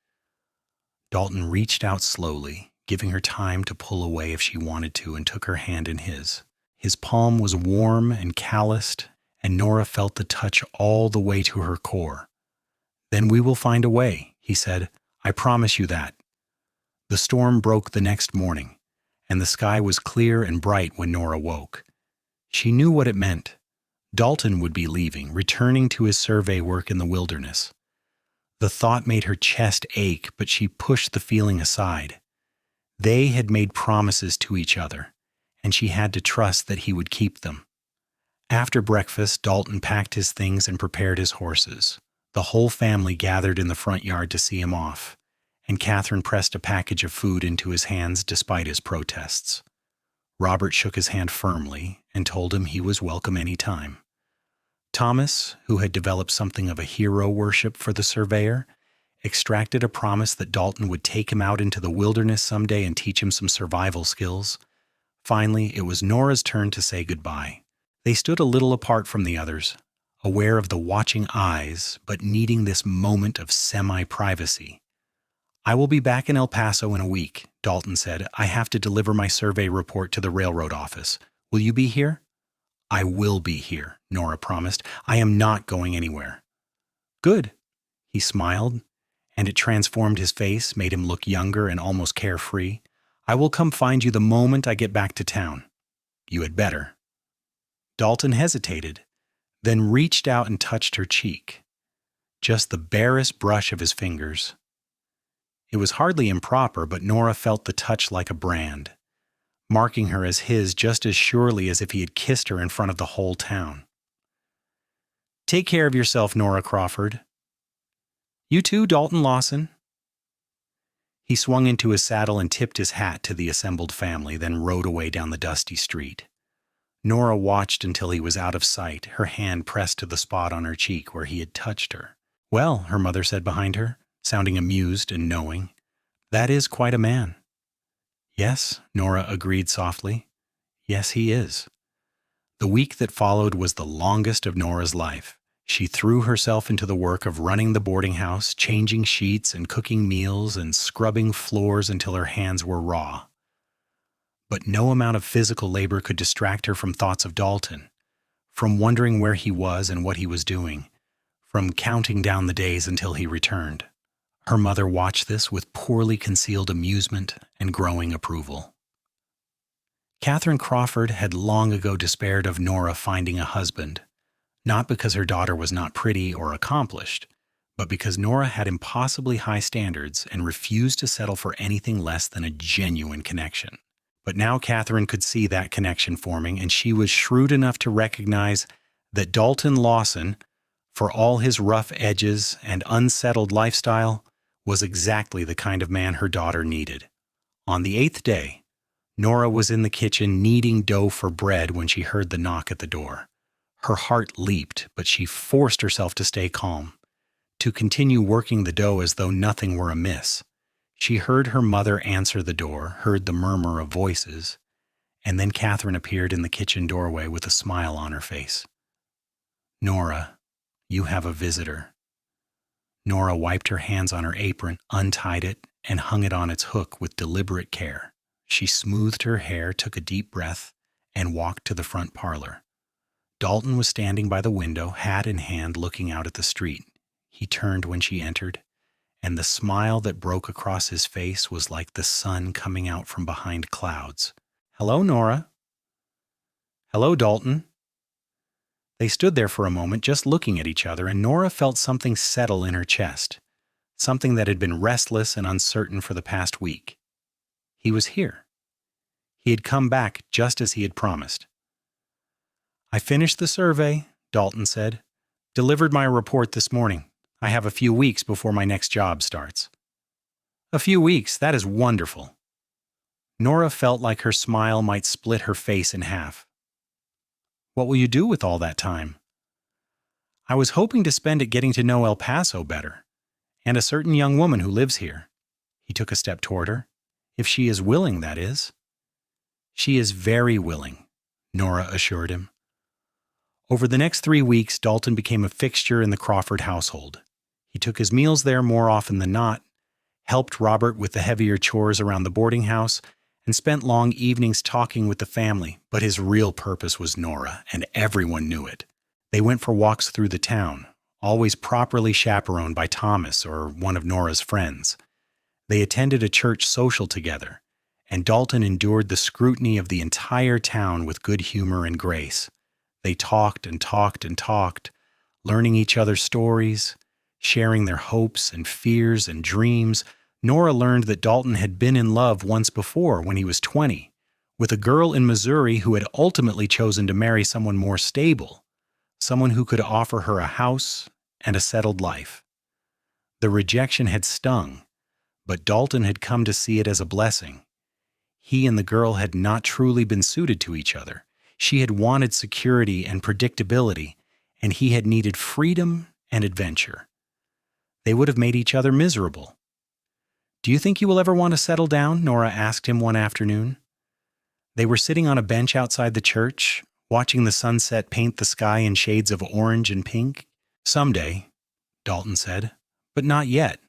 Speaker 1: Dalton reached out slowly, giving her time to pull away if she wanted to, and took her hand in his. His palm was warm and calloused, and Nora felt the touch all the way to her core. Then we will find a way, he said. I promise you that. The storm broke the next morning, and the sky was clear and bright when Nora woke. She knew what it meant. Dalton would be leaving, returning to his survey work in the wilderness. The thought made her chest ache, but she pushed the feeling aside. They had made promises to each other, and she had to trust that he would keep them. After breakfast, Dalton packed his things and prepared his horses. The whole family gathered in the front yard to see him off, and Catherine pressed a package of food into his hands despite his protests. Robert shook his hand firmly and told him he was welcome any time. Thomas, who had developed something of a hero worship for the surveyor, extracted a promise that Dalton would take him out into the wilderness someday and teach him some survival skills. Finally, it was Nora's turn to say goodbye. They stood a little apart from the others, aware of the watching eyes, but needing this moment of semi-privacy. I will be back in El Paso in a week, Dalton said. I have to deliver my survey report to the railroad office. Will you be here? I will be here, Nora promised. I am not going anywhere. Good, he smiled, and it transformed his face, made him look younger and almost carefree. I will come find you the moment I get back to town. You had better. Dalton hesitated, then reached out and touched her cheek. Just the barest brush of his fingers. It was hardly improper, but Nora felt the touch like a brand, marking her as his just as surely as if he had kissed her in front of the whole town. Take care of yourself, Nora Crawford. You too, Dalton Lawson. He swung into his saddle and tipped his hat to the assembled family, then rode away down the dusty street. Nora watched until he was out of sight, her hand pressed to the spot on her cheek where he had touched her. Well, her mother said behind her, sounding amused and knowing, that is quite a man. Yes, Nora agreed softly. Yes, he is. The week that followed was the longest of Nora's life. She threw herself into the work of running the boarding house, changing sheets and cooking meals and scrubbing floors until her hands were raw. But no amount of physical labor could distract her from thoughts of Dalton, from wondering where he was and what he was doing, from counting down the days until he returned. Her mother watched this with poorly concealed amusement and growing approval. Catherine Crawford had long ago despaired of Nora finding a husband, not because her daughter was not pretty or accomplished, but because Nora had impossibly high standards and refused to settle for anything less than a genuine connection. But now Catherine could see that connection forming, and she was shrewd enough to recognize that Dalton Lawson, for all his rough edges and unsettled lifestyle, was exactly the kind of man her daughter needed. On the 8th day, Nora was in the kitchen kneading dough for bread when she heard the knock at the door. Her heart leaped, but she forced herself to stay calm, to continue working the dough as though nothing were amiss. She heard her mother answer the door, heard the murmur of voices, and then Catherine appeared in the kitchen doorway with a smile on her face. "Nora, you have a visitor." Nora wiped her hands on her apron, untied it, and hung it on its hook with deliberate care. She smoothed her hair, took a deep breath, and walked to the front parlor. Dalton was standing by the window, hat in hand, looking out at the street. He turned when she entered, and the smile that broke across his face was like the sun coming out from behind clouds. "Hello, Nora." "Hello, Dalton." They stood there for a moment, just looking at each other, and Nora felt something settle in her chest, something that had been restless and uncertain for the past week. He was here. He had come back just as he had promised. "I finished the survey," Dalton said. "Delivered my report this morning. I have a few weeks before my next job starts." "A few weeks? That is wonderful." Nora felt like her smile might split her face in half. "What will you do with all that time?" "I was hoping to spend it getting to know El Paso better, and a certain young woman who lives here." He took a step toward her. "If she is willing, that is." "She is very willing," Nora assured him. Over the next 3 weeks, Dalton became a fixture in the Crawford household. He took his meals there more often than not, helped Robert with the heavier chores around the boarding house, and spent long evenings talking with the family, but his real purpose was Nora, and everyone knew it. They went for walks through the town, always properly chaperoned by Thomas or one of Nora's friends. They attended a church social together, and Dalton endured the scrutiny of the entire town with good humor and grace. They talked and talked and talked, learning each other's stories, sharing their hopes and fears and dreams. Nora learned that Dalton had been in love once before when he was 20, with a girl in Missouri who had ultimately chosen to marry someone more stable, someone who could offer her a house and a settled life. The rejection had stung, but Dalton had come to see it as a blessing. He and the girl had not truly been suited to each other. She had wanted security and predictability, and he had needed freedom and adventure. They would have made each other miserable. "Do you think you will ever want to settle down?" Nora asked him one afternoon. They were sitting on a bench outside the church, watching the sunset paint the sky in shades of orange and pink. "Someday," Dalton said, "but not yet.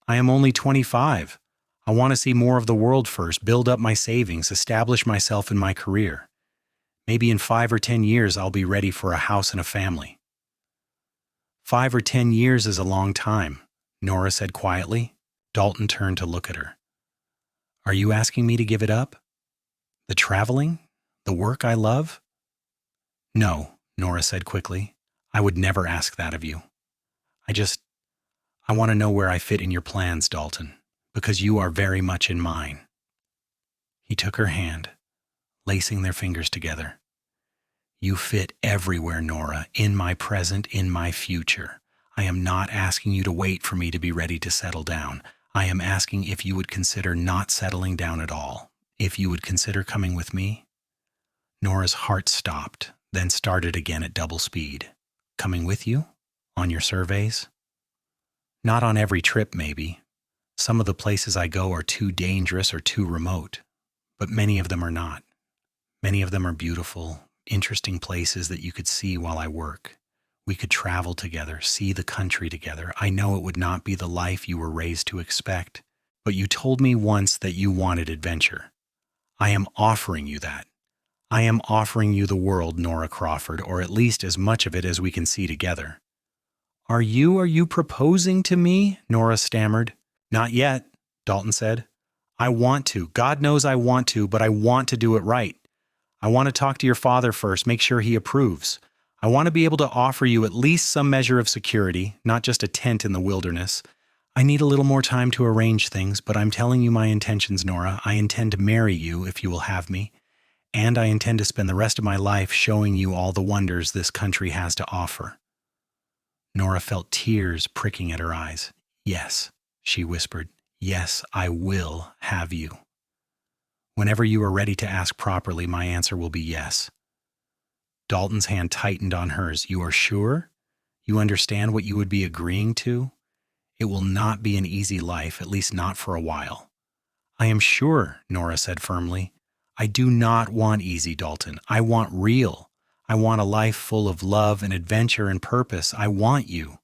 Speaker 1: I am only 25. I want to see more of the world first, build up my savings, establish myself in my career. Maybe in 5 or 10 years I'll be ready for a house and a family." 5 or 10 years is a long time," Nora said quietly. Dalton turned to look at her. "Are you asking me to give it up? The traveling? The work I love?" "No," Nora said quickly. "I would never ask that of you. I want to know where I fit in your plans, Dalton, because you are very much in mine." He took her hand, lacing their fingers together. "You fit everywhere, Nora, in my present, in my future. I am not asking you to wait for me to be ready to settle down. I am asking if you would consider not settling down at all, if you would consider coming with me." Nora's heart stopped, then started again at double speed. "Coming with you? On your surveys?" "Not on every trip, maybe. Some of the places I go are too dangerous or too remote, but many of them are not. Many of them are beautiful, interesting places that you could see while I work. We could travel together, see the country together. I know it would not be the life you were raised to expect, but you told me once that you wanted adventure. I am offering you that. I am offering you the world, Nora Crawford, or at least as much of it as we can see together." Are you proposing to me?" Nora stammered. "Not yet," Dalton said. "I want to. God knows I want to, but I want to do it right. I want to talk to your father first, make sure he approves. I want to be able to offer you at least some measure of security, not just a tent in the wilderness. I need a little more time to arrange things, but I'm telling you my intentions, Nora. I intend to marry you if you will have me, and I intend to spend the rest of my life showing you all the wonders this country has to offer." Nora felt tears pricking at her eyes. "Yes," she whispered. "Yes, I will have you. Whenever you are ready to ask properly, my answer will be yes." Dalton's hand tightened on hers. "You are sure? You understand what you would be agreeing to? It will not be an easy life, at least not for a while." "I am sure," Nora said firmly. "I do not want easy, Dalton. I want real. I want a life full of love and adventure and purpose. I want you."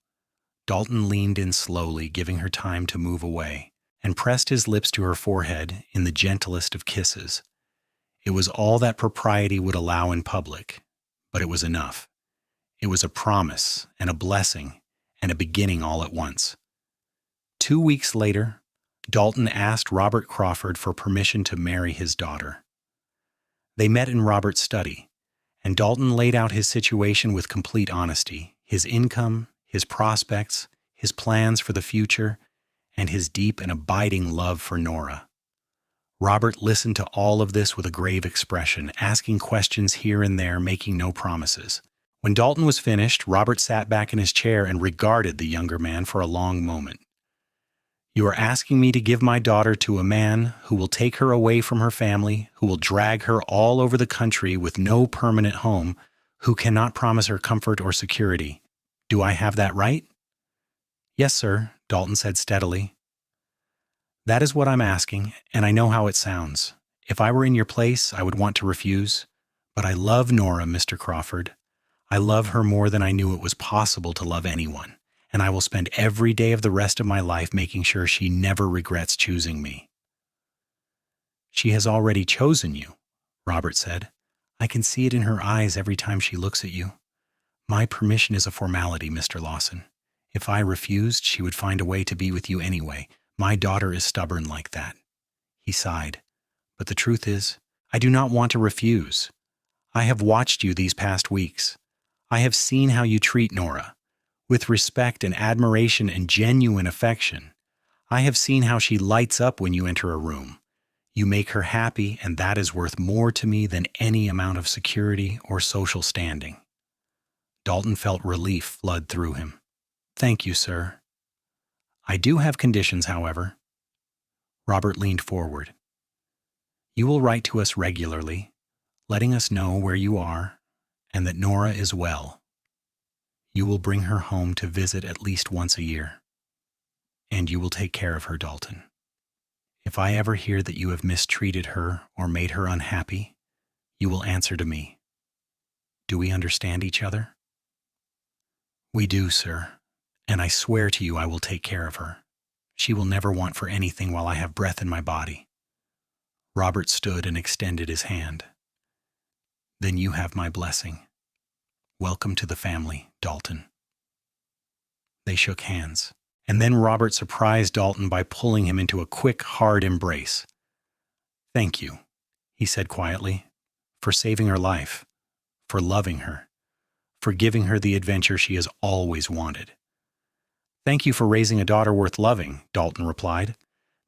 Speaker 1: Dalton leaned in slowly, giving her time to move away, and pressed his lips to her forehead in the gentlest of kisses. It was all that propriety would allow in public, but it was enough. It was a promise and a blessing and a beginning all at once. 2 weeks later, Dalton asked Robert Crawford for permission to marry his daughter. They met in Robert's study, and Dalton laid out his situation with complete honesty: his income, his prospects, his plans for the future, and his deep and abiding love for Nora. Robert listened to all of this with a grave expression, asking questions here and there, making no promises. When Dalton was finished, Robert sat back in his chair and regarded the younger man for a long moment. "You are asking me to give my daughter to a man who will take her away from her family, who will drag her all over the country with no permanent home, who cannot promise her comfort or security. Do I have that right?" "Yes, sir," Dalton said steadily. "That is what I'm asking, and I know how it sounds. If I were in your place, I would want to refuse. But I love Nora, Mr. Crawford. I love her more than I knew it was possible to love anyone, and I will spend every day of the rest of my life making sure she never regrets choosing me." "She has already chosen you," Robert said. "I can see it in her eyes every time she looks at you. My permission is a formality, Mr. Lawson. If I refused, she would find a way to be with you anyway. My daughter is stubborn like that." He sighed. "But the truth is, I do not want to refuse. I have watched you these past weeks. I have seen how you treat Nora, with respect and admiration and genuine affection. I have seen how she lights up when you enter a room. You make her happy, and that is worth more to me than any amount of security or social standing." Dalton felt relief flood through him. "Thank you, sir. I do have conditions, however." Robert leaned forward. "You will write to us regularly, letting us know where you are and that Nora is well. You will bring her home to visit at least once a year. And you will take care of her, Dalton. If I ever hear that you have mistreated her or made her unhappy, you will answer to me. Do we understand each other?" "We do, sir. And I swear to you I will take care of her. She will never want for anything while I have breath in my body." Robert stood and extended his hand. "Then you have my blessing. Welcome to the family, Dalton." They shook hands, and then Robert surprised Dalton by pulling him into a quick, hard embrace. "Thank you," he said quietly, "for saving her life, for loving her, for giving her the adventure she has always wanted." "Thank you for raising a daughter worth loving," Dalton replied.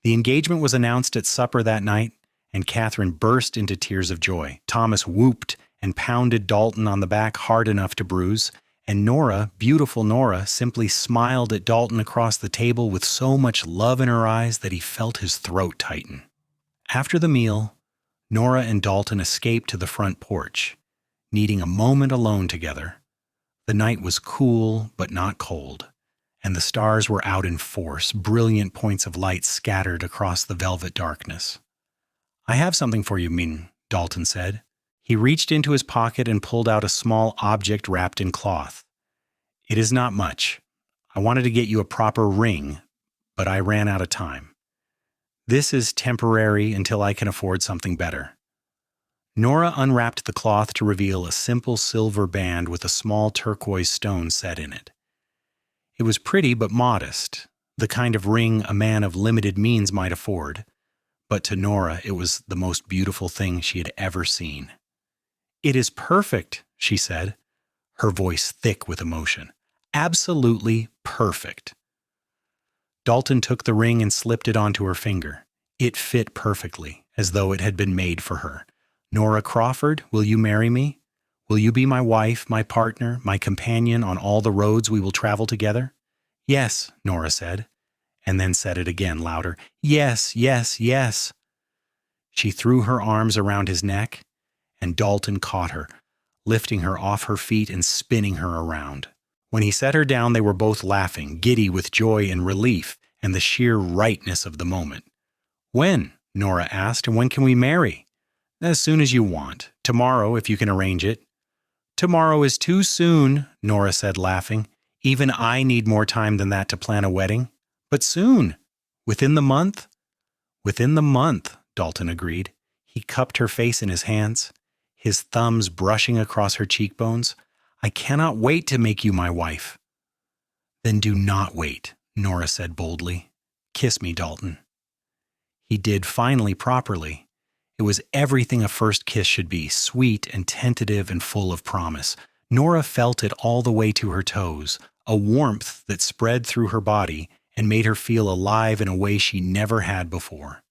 Speaker 1: The engagement was announced at supper that night, and Catherine burst into tears of joy. Thomas whooped and pounded Dalton on the back hard enough to bruise, and Nora, beautiful Nora, simply smiled at Dalton across the table with so much love in her eyes that he felt his throat tighten. After the meal, Nora and Dalton escaped to the front porch, needing a moment alone together. The night was cool but not cold, and the stars were out in force, brilliant points of light scattered across the velvet darkness. "I have something for you, Min," Dalton said. He reached into his pocket and pulled out a small object wrapped in cloth. "It is not much. I wanted to get you a proper ring, but I ran out of time. This is temporary until I can afford something better." Nora unwrapped the cloth to reveal a simple silver band with a small turquoise stone set in it. It was pretty but modest, the kind of ring a man of limited means might afford, but to Nora it was the most beautiful thing she had ever seen. "It is perfect," she said. her voice thick with emotion. Absolutely perfect. Dalton took the ring and slipped it onto her finger. It fit perfectly, as though it had been made for her. Nora Crawford, will you marry me? Will you be my wife, my partner, my companion on all the roads we will travel together? Yes, Nora said, and then said it again, louder. Yes, yes, yes. She threw her arms around his neck, and Dalton caught her, lifting her off her feet and spinning her around. When he set her down, they were both laughing, giddy with joy and relief and the sheer rightness of the moment. When? Nora asked, and when can we marry? As soon as you want. Tomorrow, if you can arrange it. Tomorrow is too soon, Nora said, laughing. Even I need more time than that to plan a wedding. But soon. Within the month? Within the month, Dalton agreed. He cupped her face in his hands, his thumbs brushing across her cheekbones. I cannot wait to make you my wife. Then do not wait, Nora said boldly. Kiss me, Dalton. He did finally properly. It was everything a first kiss should be, sweet and tentative and full of promise. Nora felt it all the way to her toes, a warmth that spread through her body and made her feel alive in a way she never had before.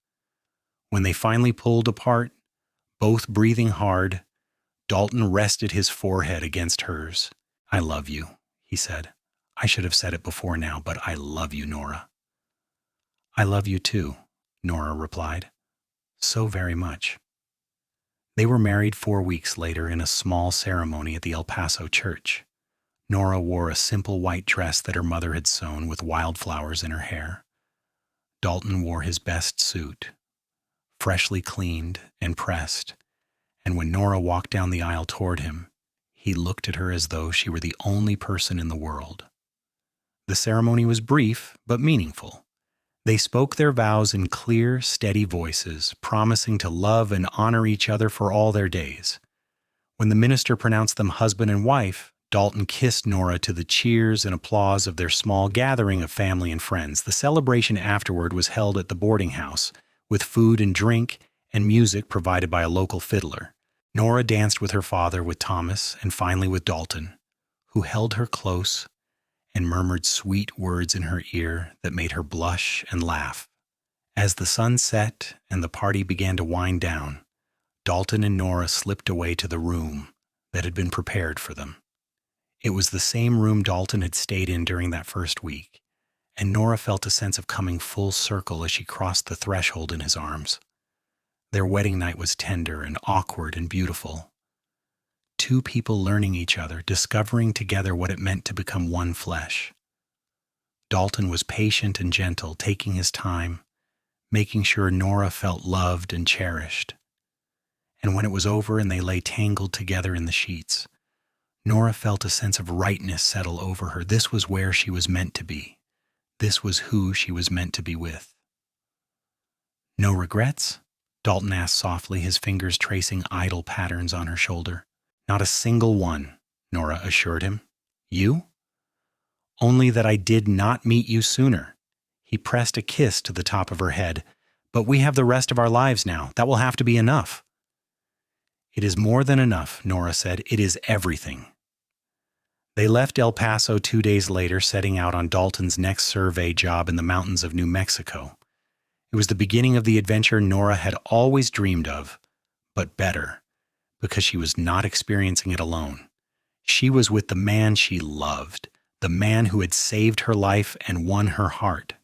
Speaker 1: When they finally pulled apart, both breathing hard, Dalton rested his forehead against hers. I love you, he said. I should have said it before now, but I love you, Nora. I love you too, Nora replied. So very much. They were married 4 weeks later in a small ceremony at the El Paso church. Nora wore a simple white dress that her mother had sewn with wildflowers in her hair. Dalton wore his best suit, freshly cleaned and pressed, and when Nora walked down the aisle toward him, he looked at her as though she were the only person in the world. The ceremony was brief but meaningful. They spoke their vows in clear, steady voices, promising to love and honor each other for all their days. When the minister pronounced them husband and wife, Dalton kissed Nora to the cheers and applause of their small gathering of family and friends. The celebration afterward was held at the boarding house, with food and drink and music provided by a local fiddler. Nora danced with her father, with Thomas, and finally with Dalton, who held her close and murmured sweet words in her ear that made her blush and laugh. As the sun set and the party began to wind down, Dalton and Nora slipped away to the room that had been prepared for them. It was the same room Dalton had stayed in during that first week, and Nora felt a sense of coming full circle as she crossed the threshold in his arms. Their wedding night was tender and awkward and beautiful. Two people learning each other, discovering together what it meant to become one flesh. Dalton was patient and gentle, taking his time, making sure Nora felt loved and cherished. And when it was over and they lay tangled together in the sheets, Nora felt a sense of rightness settle over her. This was where she was meant to be. This was who she was meant to be with. No regrets? Dalton asked softly, his fingers tracing idle patterns on her shoulder. Not a single one, Nora assured him. You? Only that I did not meet you sooner. He pressed a kiss to the top of her head. But we have the rest of our lives now. That will have to be enough. It is more than enough, Nora said. It is everything. They left El Paso 2 days later, setting out on Dalton's next survey job in the mountains of New Mexico. It was the beginning of the adventure Nora had always dreamed of, but better, because she was not experiencing it alone. She was with the man she loved, the man who had saved her life and won her heart.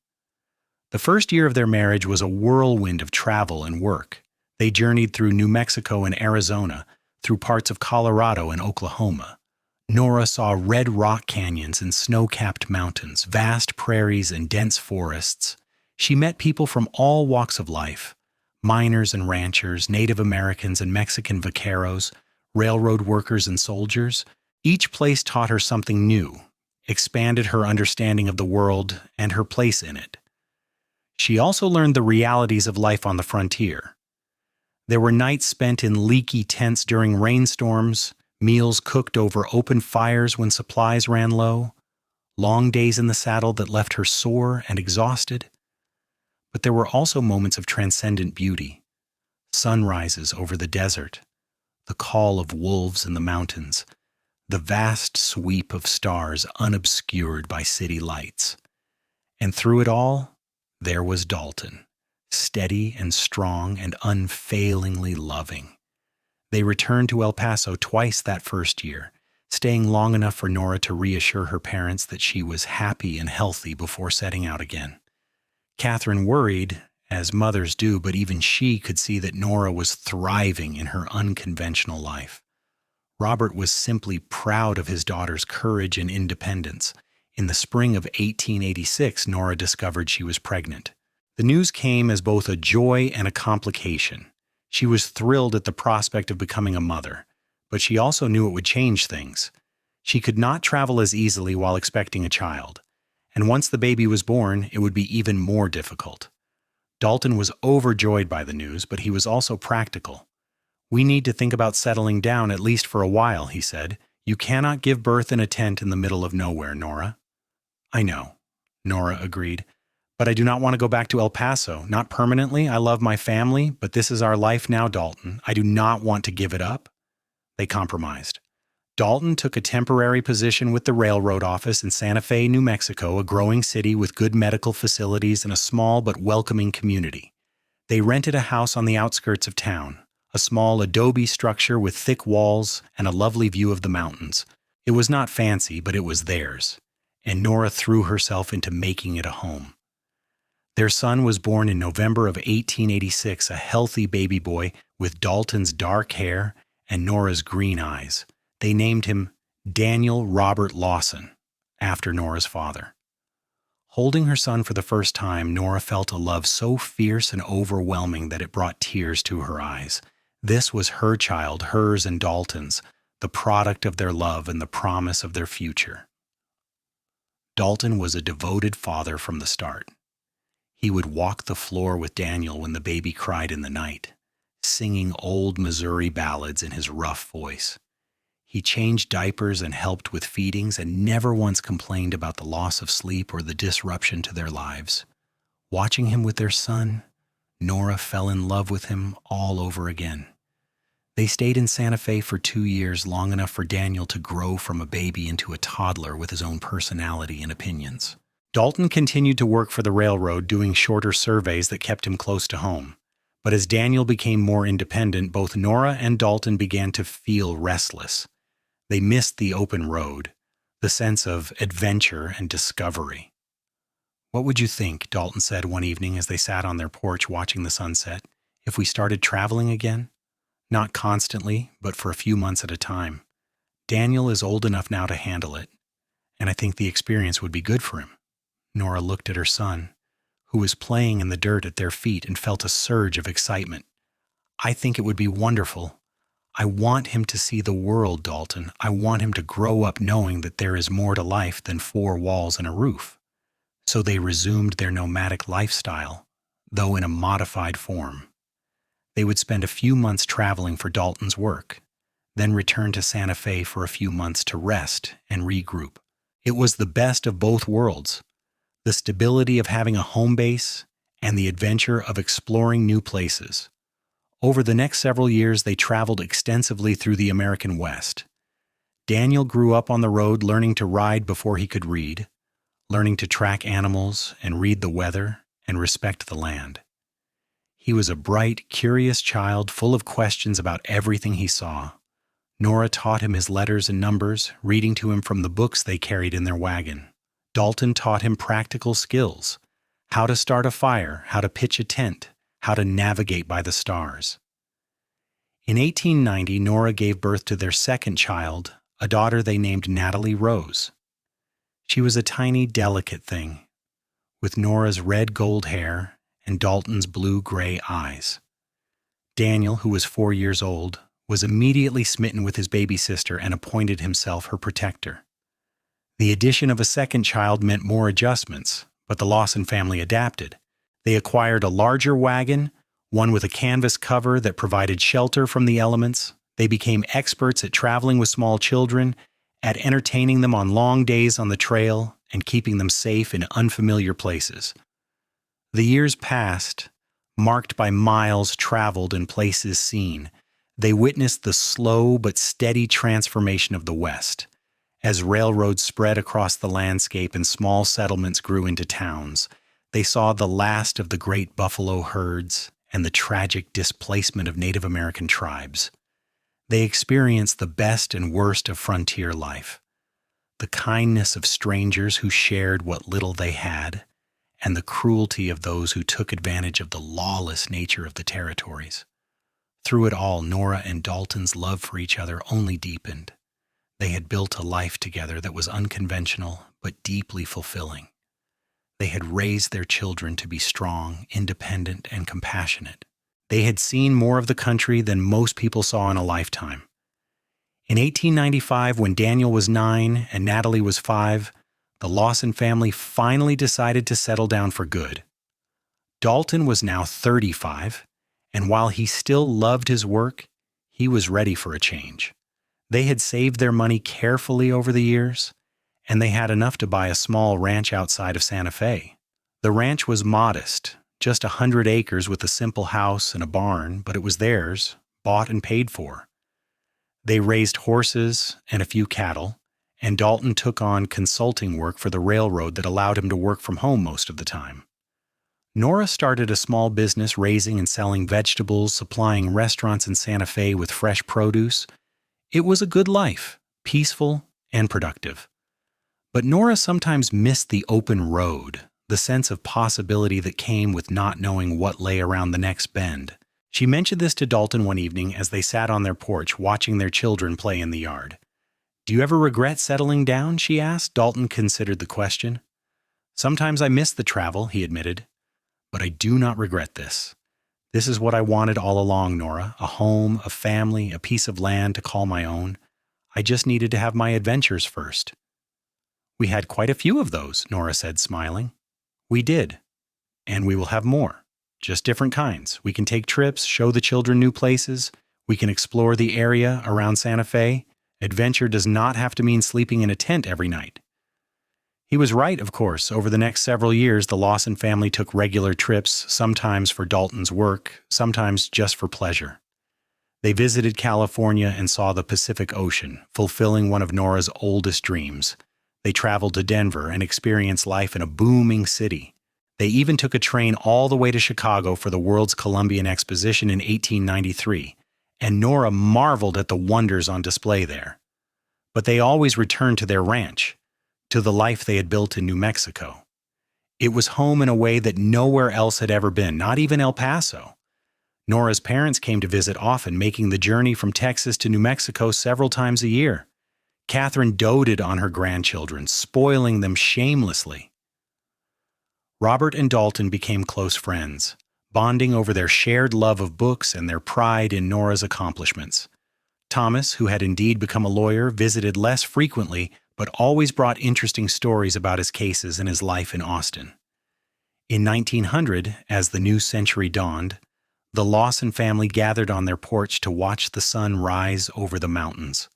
Speaker 1: The first year of their marriage was a whirlwind of travel and work. They journeyed through New Mexico and Arizona, through parts of Colorado and Oklahoma. Nora saw red rock canyons and snow-capped mountains, vast prairies and dense forests. She met people from all walks of life, miners and ranchers, Native Americans and Mexican vaqueros, railroad workers and soldiers. Each place taught her something new, expanded her understanding of the world and her place in it. She also learned the realities of life on the frontier. There were nights spent in leaky tents during rainstorms, meals cooked over open fires when supplies ran low, long days in the saddle that left her sore and exhausted. But there were also moments of transcendent beauty, sunrises over the desert, the call of wolves in the mountains, the vast sweep of stars unobscured by city lights. And through it all, there was Dalton, steady and strong and unfailingly loving. They returned to El Paso twice that first year, staying long enough for Nora to reassure her parents that she was happy and healthy before setting out again. Catherine worried, as mothers do, but even she could see that Nora was thriving in her unconventional life. Robert was simply proud of his daughter's courage and independence. In the spring of 1886, Nora discovered she was pregnant. The news came as both a joy and a complication. She was thrilled at the prospect of becoming a mother, but she also knew it would change things. She could not travel as easily while expecting a child, and once the baby was born, it would be even more difficult. Dalton was overjoyed by the news, but he was also practical. "We need to think about settling down at least for a while," he said. "You cannot give birth in a tent in the middle of nowhere, Nora." "I know," Nora agreed. "But I do not want to go back to El Paso. Not permanently. I love my family, but this is our life now, Dalton. I do not want to give it up." They compromised. Dalton took a temporary position with the railroad office in Santa Fe, New Mexico, a growing city with good medical facilities and a small but welcoming community. They rented a house on the outskirts of town, a small adobe structure with thick walls and a lovely view of the mountains. It was not fancy, but it was theirs, and Nora threw herself into making it a home. Their son was born in November of 1886, a healthy baby boy with Dalton's dark hair and Nora's green eyes. They named him Daniel Robert Lawson, after Nora's father. Holding her son for the first time, Nora felt a love so fierce and overwhelming that it brought tears to her eyes. This was her child, hers and Dalton's, the product of their love and the promise of their future. Dalton was a devoted father from the start. He would walk the floor with Daniel when the baby cried in the night, singing old Missouri ballads in his rough voice. He changed diapers and helped with feedings and never once complained about the loss of sleep or the disruption to their lives. Watching him with their son, Nora fell in love with him all over again. They stayed in Santa Fe for 2 years, long enough for Daniel to grow from a baby into a toddler with his own personality and opinions. Dalton continued to work for the railroad, doing shorter surveys that kept him close to home. But as Daniel became more independent, both Nora and Dalton began to feel restless. They missed the open road, the sense of adventure and discovery. "What would you think," Dalton said one evening as they sat on their porch watching the sunset, "if we started traveling again? Not constantly, but for a few months at a time. Daniel is old enough now to handle it, and I think the experience would be good for him." Nora looked at her son, who was playing in the dirt at their feet, and felt a surge of excitement. "I think it would be wonderful. I want him to see the world, Dalton. I want him to grow up knowing that there is more to life than 4 walls and a roof." So they resumed their nomadic lifestyle, though in a modified form. They would spend a few months traveling for Dalton's work, then return to Santa Fe for a few months to rest and regroup. It was the best of both worlds, the stability of having a home base and the adventure of exploring new places. Over the next several years, they traveled extensively through the American West. Daniel grew up on the road, learning to ride before he could read, learning to track animals and read the weather and respect the land. He was a bright, curious child full of questions about everything he saw. Nora taught him his letters and numbers, reading to him from the books they carried in their wagon. Dalton taught him practical skills: how to start a fire, how to pitch a tent, how to navigate by the stars. In 1890, Nora gave birth to their second child, a daughter they named Natalie Rose. She was a tiny, delicate thing, with Nora's red-gold hair and Dalton's blue-gray eyes. Daniel, who was 4 years old, was immediately smitten with his baby sister and appointed himself her protector. The addition of a second child meant more adjustments, but the Lawson family adapted. They acquired a larger wagon, one with a canvas cover that provided shelter from the elements. They became experts at traveling with small children, at entertaining them on long days on the trail, and keeping them safe in unfamiliar places. The years passed, marked by miles traveled and places seen. They witnessed the slow but steady transformation of the West. As railroads spread across the landscape and small settlements grew into towns, they saw the last of the great buffalo herds and the tragic displacement of Native American tribes. They experienced the best and worst of frontier life, the kindness of strangers who shared what little they had, and the cruelty of those who took advantage of the lawless nature of the territories. Through it all, Nora and Dalton's love for each other only deepened. They had built a life together that was unconventional but deeply fulfilling. They had raised their children to be strong, independent, and compassionate. They had seen more of the country than most people saw in a lifetime. In 1895, when Daniel was 9 and Natalie was 5, the Lawson family finally decided to settle down for good. Dalton was now 35, and while he still loved his work, he was ready for a change. They had saved their money carefully over the years, and they had enough to buy a small ranch outside of Santa Fe. The ranch was modest, just 100 acres with a simple house and a barn, but it was theirs, bought and paid for. They raised horses and a few cattle, and Dalton took on consulting work for the railroad that allowed him to work from home most of the time. Nora started a small business raising and selling vegetables, supplying restaurants in Santa Fe with fresh produce. It was a good life, peaceful and productive. But Nora sometimes missed the open road, the sense of possibility that came with not knowing what lay around the next bend. She mentioned this to Dalton one evening as they sat on their porch watching their children play in the yard. "Do you ever regret settling down?" she asked. Dalton considered the question. "Sometimes I miss the travel," he admitted. "But I do not regret this. This is what I wanted all along, Nora. A home, a family, a piece of land to call my own. I just needed to have my adventures first." "We had quite a few of those," Nora said, smiling. "We did. And we will have more. Just different kinds. We can take trips, show the children new places. We can explore the area around Santa Fe. Adventure does not have to mean sleeping in a tent every night." He was right, of course. Over the next several years, the Lawson family took regular trips, sometimes for Dalton's work, sometimes just for pleasure. They visited California and saw the Pacific Ocean, fulfilling one of Nora's oldest dreams. They traveled to Denver and experienced life in a booming city. They even took a train all the way to Chicago for the World's Columbian Exposition in 1893, and Nora marveled at the wonders on display there. But they always returned to their ranch, to the life they had built in New Mexico. It was home in a way that nowhere else had ever been, not even El Paso. Nora's parents came to visit often, making the journey from Texas to New Mexico several times a year. Catherine doted on her grandchildren, spoiling them shamelessly. Robert and Dalton became close friends, bonding over their shared love of books and their pride in Nora's accomplishments. Thomas, who had indeed become a lawyer, visited less frequently, but always brought interesting stories about his cases and his life in Austin. In 1900, as the new century dawned, the Lawson family gathered on their porch to watch the sun rise over the mountains.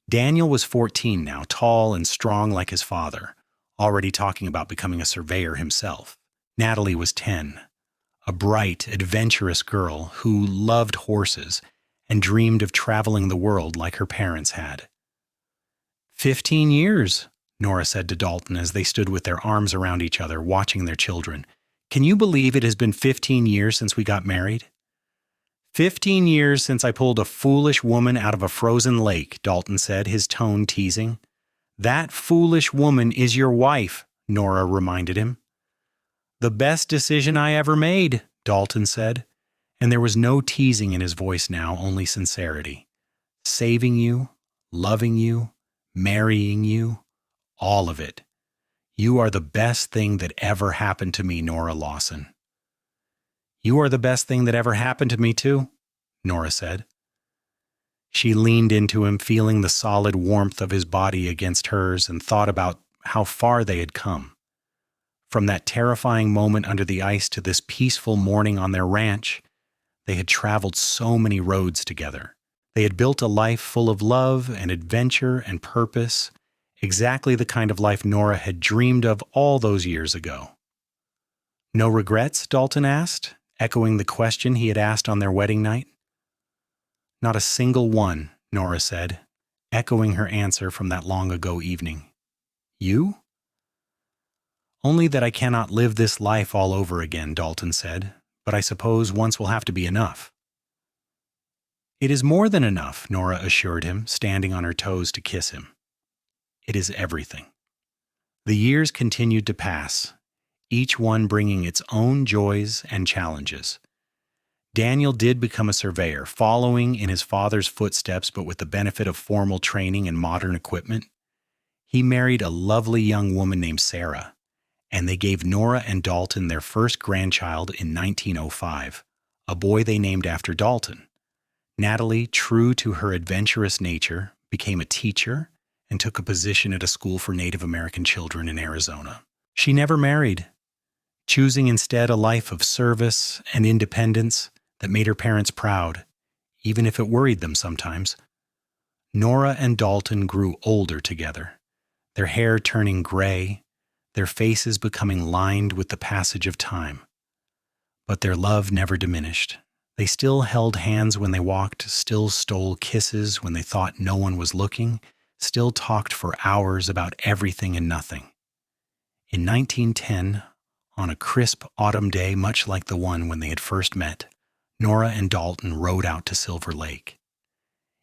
Speaker 1: Daniel was 14 now, tall and strong like his father, already talking about becoming a surveyor himself. Natalie was 10, a bright, adventurous girl who loved horses and dreamed of traveling the world like her parents had. 15 years, Nora said to Dalton as they stood with their arms around each other, watching their children. "Can you believe it has been 15 years since we got married?" 15 years since I pulled a foolish woman out of a frozen lake," Dalton said, his tone teasing. "That foolish woman is your wife," Nora reminded him. "The best decision I ever made," Dalton said, and there was no teasing in his voice now, only sincerity. "Saving you, loving you, marrying you, all of it. You are the best thing that ever happened to me, Nora Lawson." "You are the best thing that ever happened to me, too," Nora said. She leaned into him, feeling the solid warmth of his body against hers, and thought about how far they had come. From that terrifying moment under the ice to this peaceful morning on their ranch, they had traveled so many roads together. They had built a life full of love and adventure and purpose, exactly the kind of life Nora had dreamed of all those years ago. "No regrets?" Dalton asked, echoing the question he had asked on their wedding night. Not a single one, Nora said, echoing her answer from that long-ago evening. You? Only that I cannot live this life all over again, Dalton said, but I suppose once will have to be enough. It is more than enough, Nora assured him, standing on her toes to kiss him. It is everything. The years continued to pass, each one bringing its own joys and challenges. Daniel did become a surveyor, following in his father's footsteps but with the benefit of formal training and modern equipment. He married a lovely young woman named Sarah, and they gave Nora and Dalton their first grandchild in 1905, a boy they named after Dalton. Natalie, true to her adventurous nature, became a teacher and took a position at a school for Native American children in Arizona. She never married, choosing instead a life of service and independence that made her parents proud, even if it worried them sometimes. Nora and Dalton grew older together, their hair turning gray, their faces becoming lined with the passage of time. But their love never diminished. They still held hands when they walked, still stole kisses when they thought no one was looking, still talked for hours about everything and nothing. In 1910, on a crisp autumn day much like the one when they had first met, Nora and Dalton rode out to Silver Lake.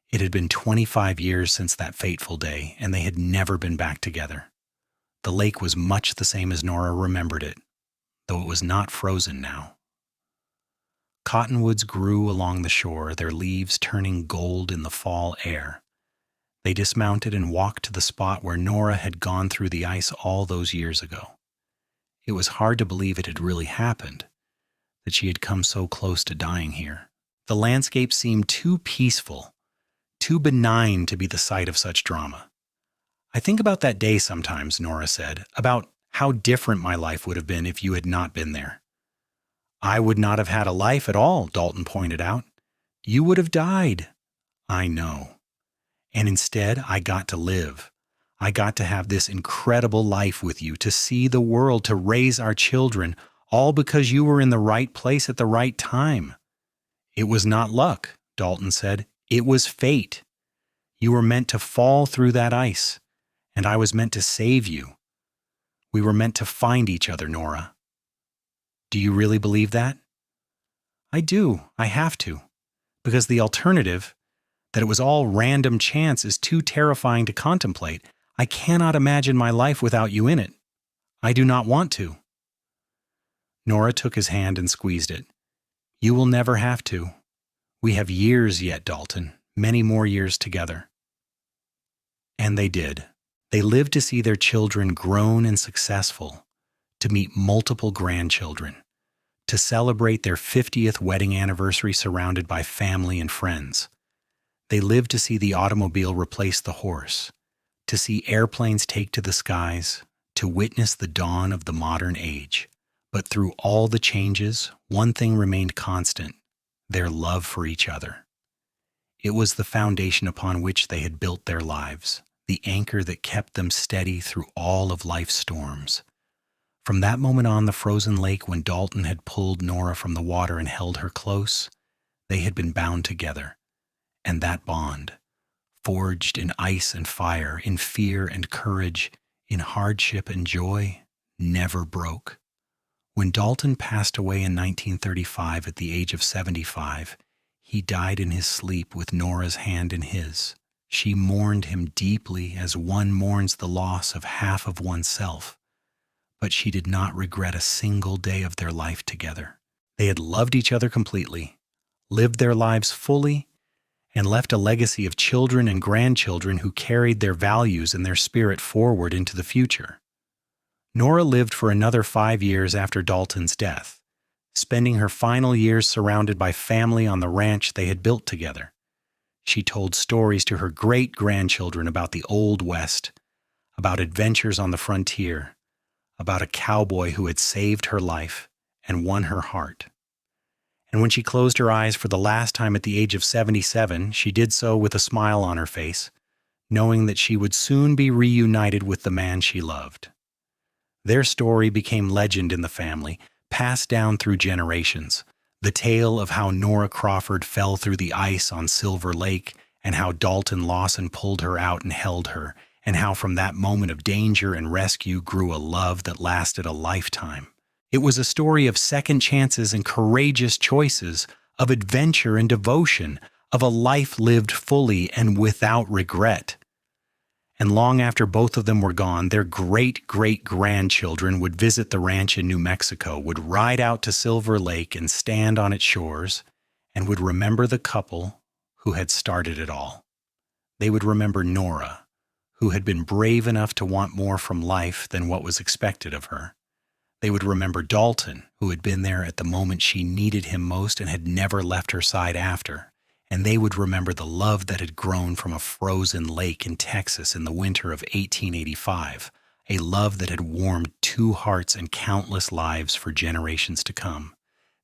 Speaker 1: It had been 25 years since that fateful day, and they had never been back together. The lake was much the same as Nora remembered it, though it was not frozen now. Cottonwoods grew along the shore, their leaves turning gold in the fall air. They dismounted and walked to the spot where Nora had gone through the ice all those years ago. It was hard to believe it had really happened, that she had come so close to dying here. The landscape seemed too peaceful, too benign to be the site of such drama. I think about that day sometimes, Nora said, about how different my life would have been if you had not been there. I would not have had a life at all, Dalton pointed out. You would have died. I know. And instead, I got to live. I got to have this incredible life with you, to see the world, to raise our children, all because you were in the right place at the right time. It was not luck, Dalton said. It was fate. You were meant to fall through that ice, and I was meant to save you. We were meant to find each other, Nora. Do you really believe that? I do. I have to. Because the alternative, that it was all random chance, is too terrifying to contemplate. I cannot imagine my life without you in it. I do not want to. Nora took his hand and squeezed it. You will never have to. We have years yet, Dalton, many more years together. And they did. They lived to see their children grown and successful, to meet multiple grandchildren, to celebrate their 50th wedding anniversary surrounded by family and friends. They lived to see the automobile replace the horse, to see airplanes take to the skies, to witness the dawn of the modern age. But through all the changes, one thing remained constant: their love for each other. It was the foundation upon which they had built their lives, the anchor that kept them steady through all of life's storms. From that moment on the frozen lake, when Dalton had pulled Nora from the water and held her close, they had been bound together. And that bond, forged in ice and fire, in fear and courage, in hardship and joy, never broke. When Dalton passed away in 1935 at the age of 75, he died in his sleep with Nora's hand in his. She mourned him deeply as one mourns the loss of half of oneself, but she did not regret a single day of their life together. They had loved each other completely, lived their lives fully, and left a legacy of children and grandchildren who carried their values and their spirit forward into the future. Nora lived for another 5 years after Dalton's death, spending her final years surrounded by family on the ranch they had built together. She told stories to her great-grandchildren about the Old West, about adventures on the frontier, about a cowboy who had saved her life and won her heart. And when she closed her eyes for the last time at the age of 77, she did so with a smile on her face, knowing that she would soon be reunited with the man she loved. Their story became legend in the family, passed down through generations, The tale of how Nora Crawford fell through the ice on Silver Lake, and how Dalton Lawson pulled her out and held her, and how from that moment of danger and rescue grew a love that lasted a lifetime. It was a story of second chances and courageous choices, of adventure and devotion, of a life lived fully and without regret. And long after both of them were gone, their great-great-grandchildren would visit the ranch in New Mexico, would ride out to Silver Lake and stand on its shores, and would remember the couple who had started it all. They would remember Nora, who had been brave enough to want more from life than what was expected of her. They would remember Dalton, who had been there at the moment she needed him most and had never left her side after. And they would remember the love that had grown from a frozen lake in Texas in the winter of 1885, a love that had warmed two hearts and countless lives for generations to come.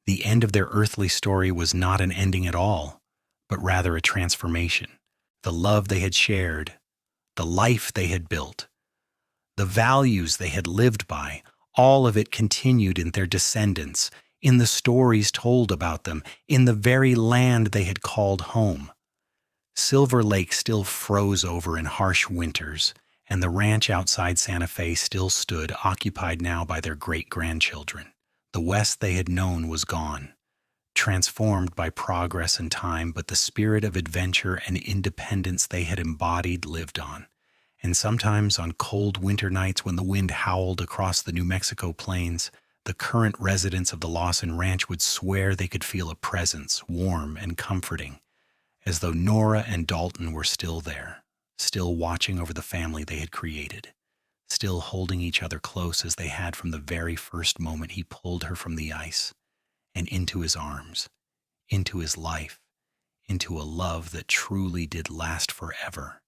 Speaker 1: The end of their earthly story was not an ending at all, but rather a transformation. The love they had shared, the life they had built, the values they had lived by, all of it continued in their descendants, in the stories told about them, in the very land they had called home. Silver Lake still froze over in harsh winters, and the ranch outside Santa Fe still stood, occupied now by their great-grandchildren. The West they had known was gone, transformed by progress and time, but the spirit of adventure and independence they had embodied lived on. And sometimes on cold winter nights when the wind howled across the New Mexico plains, the current residents of the Lawson Ranch would swear they could feel a presence, warm and comforting, as though Nora and Dalton were still there, still watching over the family they had created, still holding each other close as they had from the very first moment he pulled her from the ice and into his arms, into his life, into a love that truly did last forever.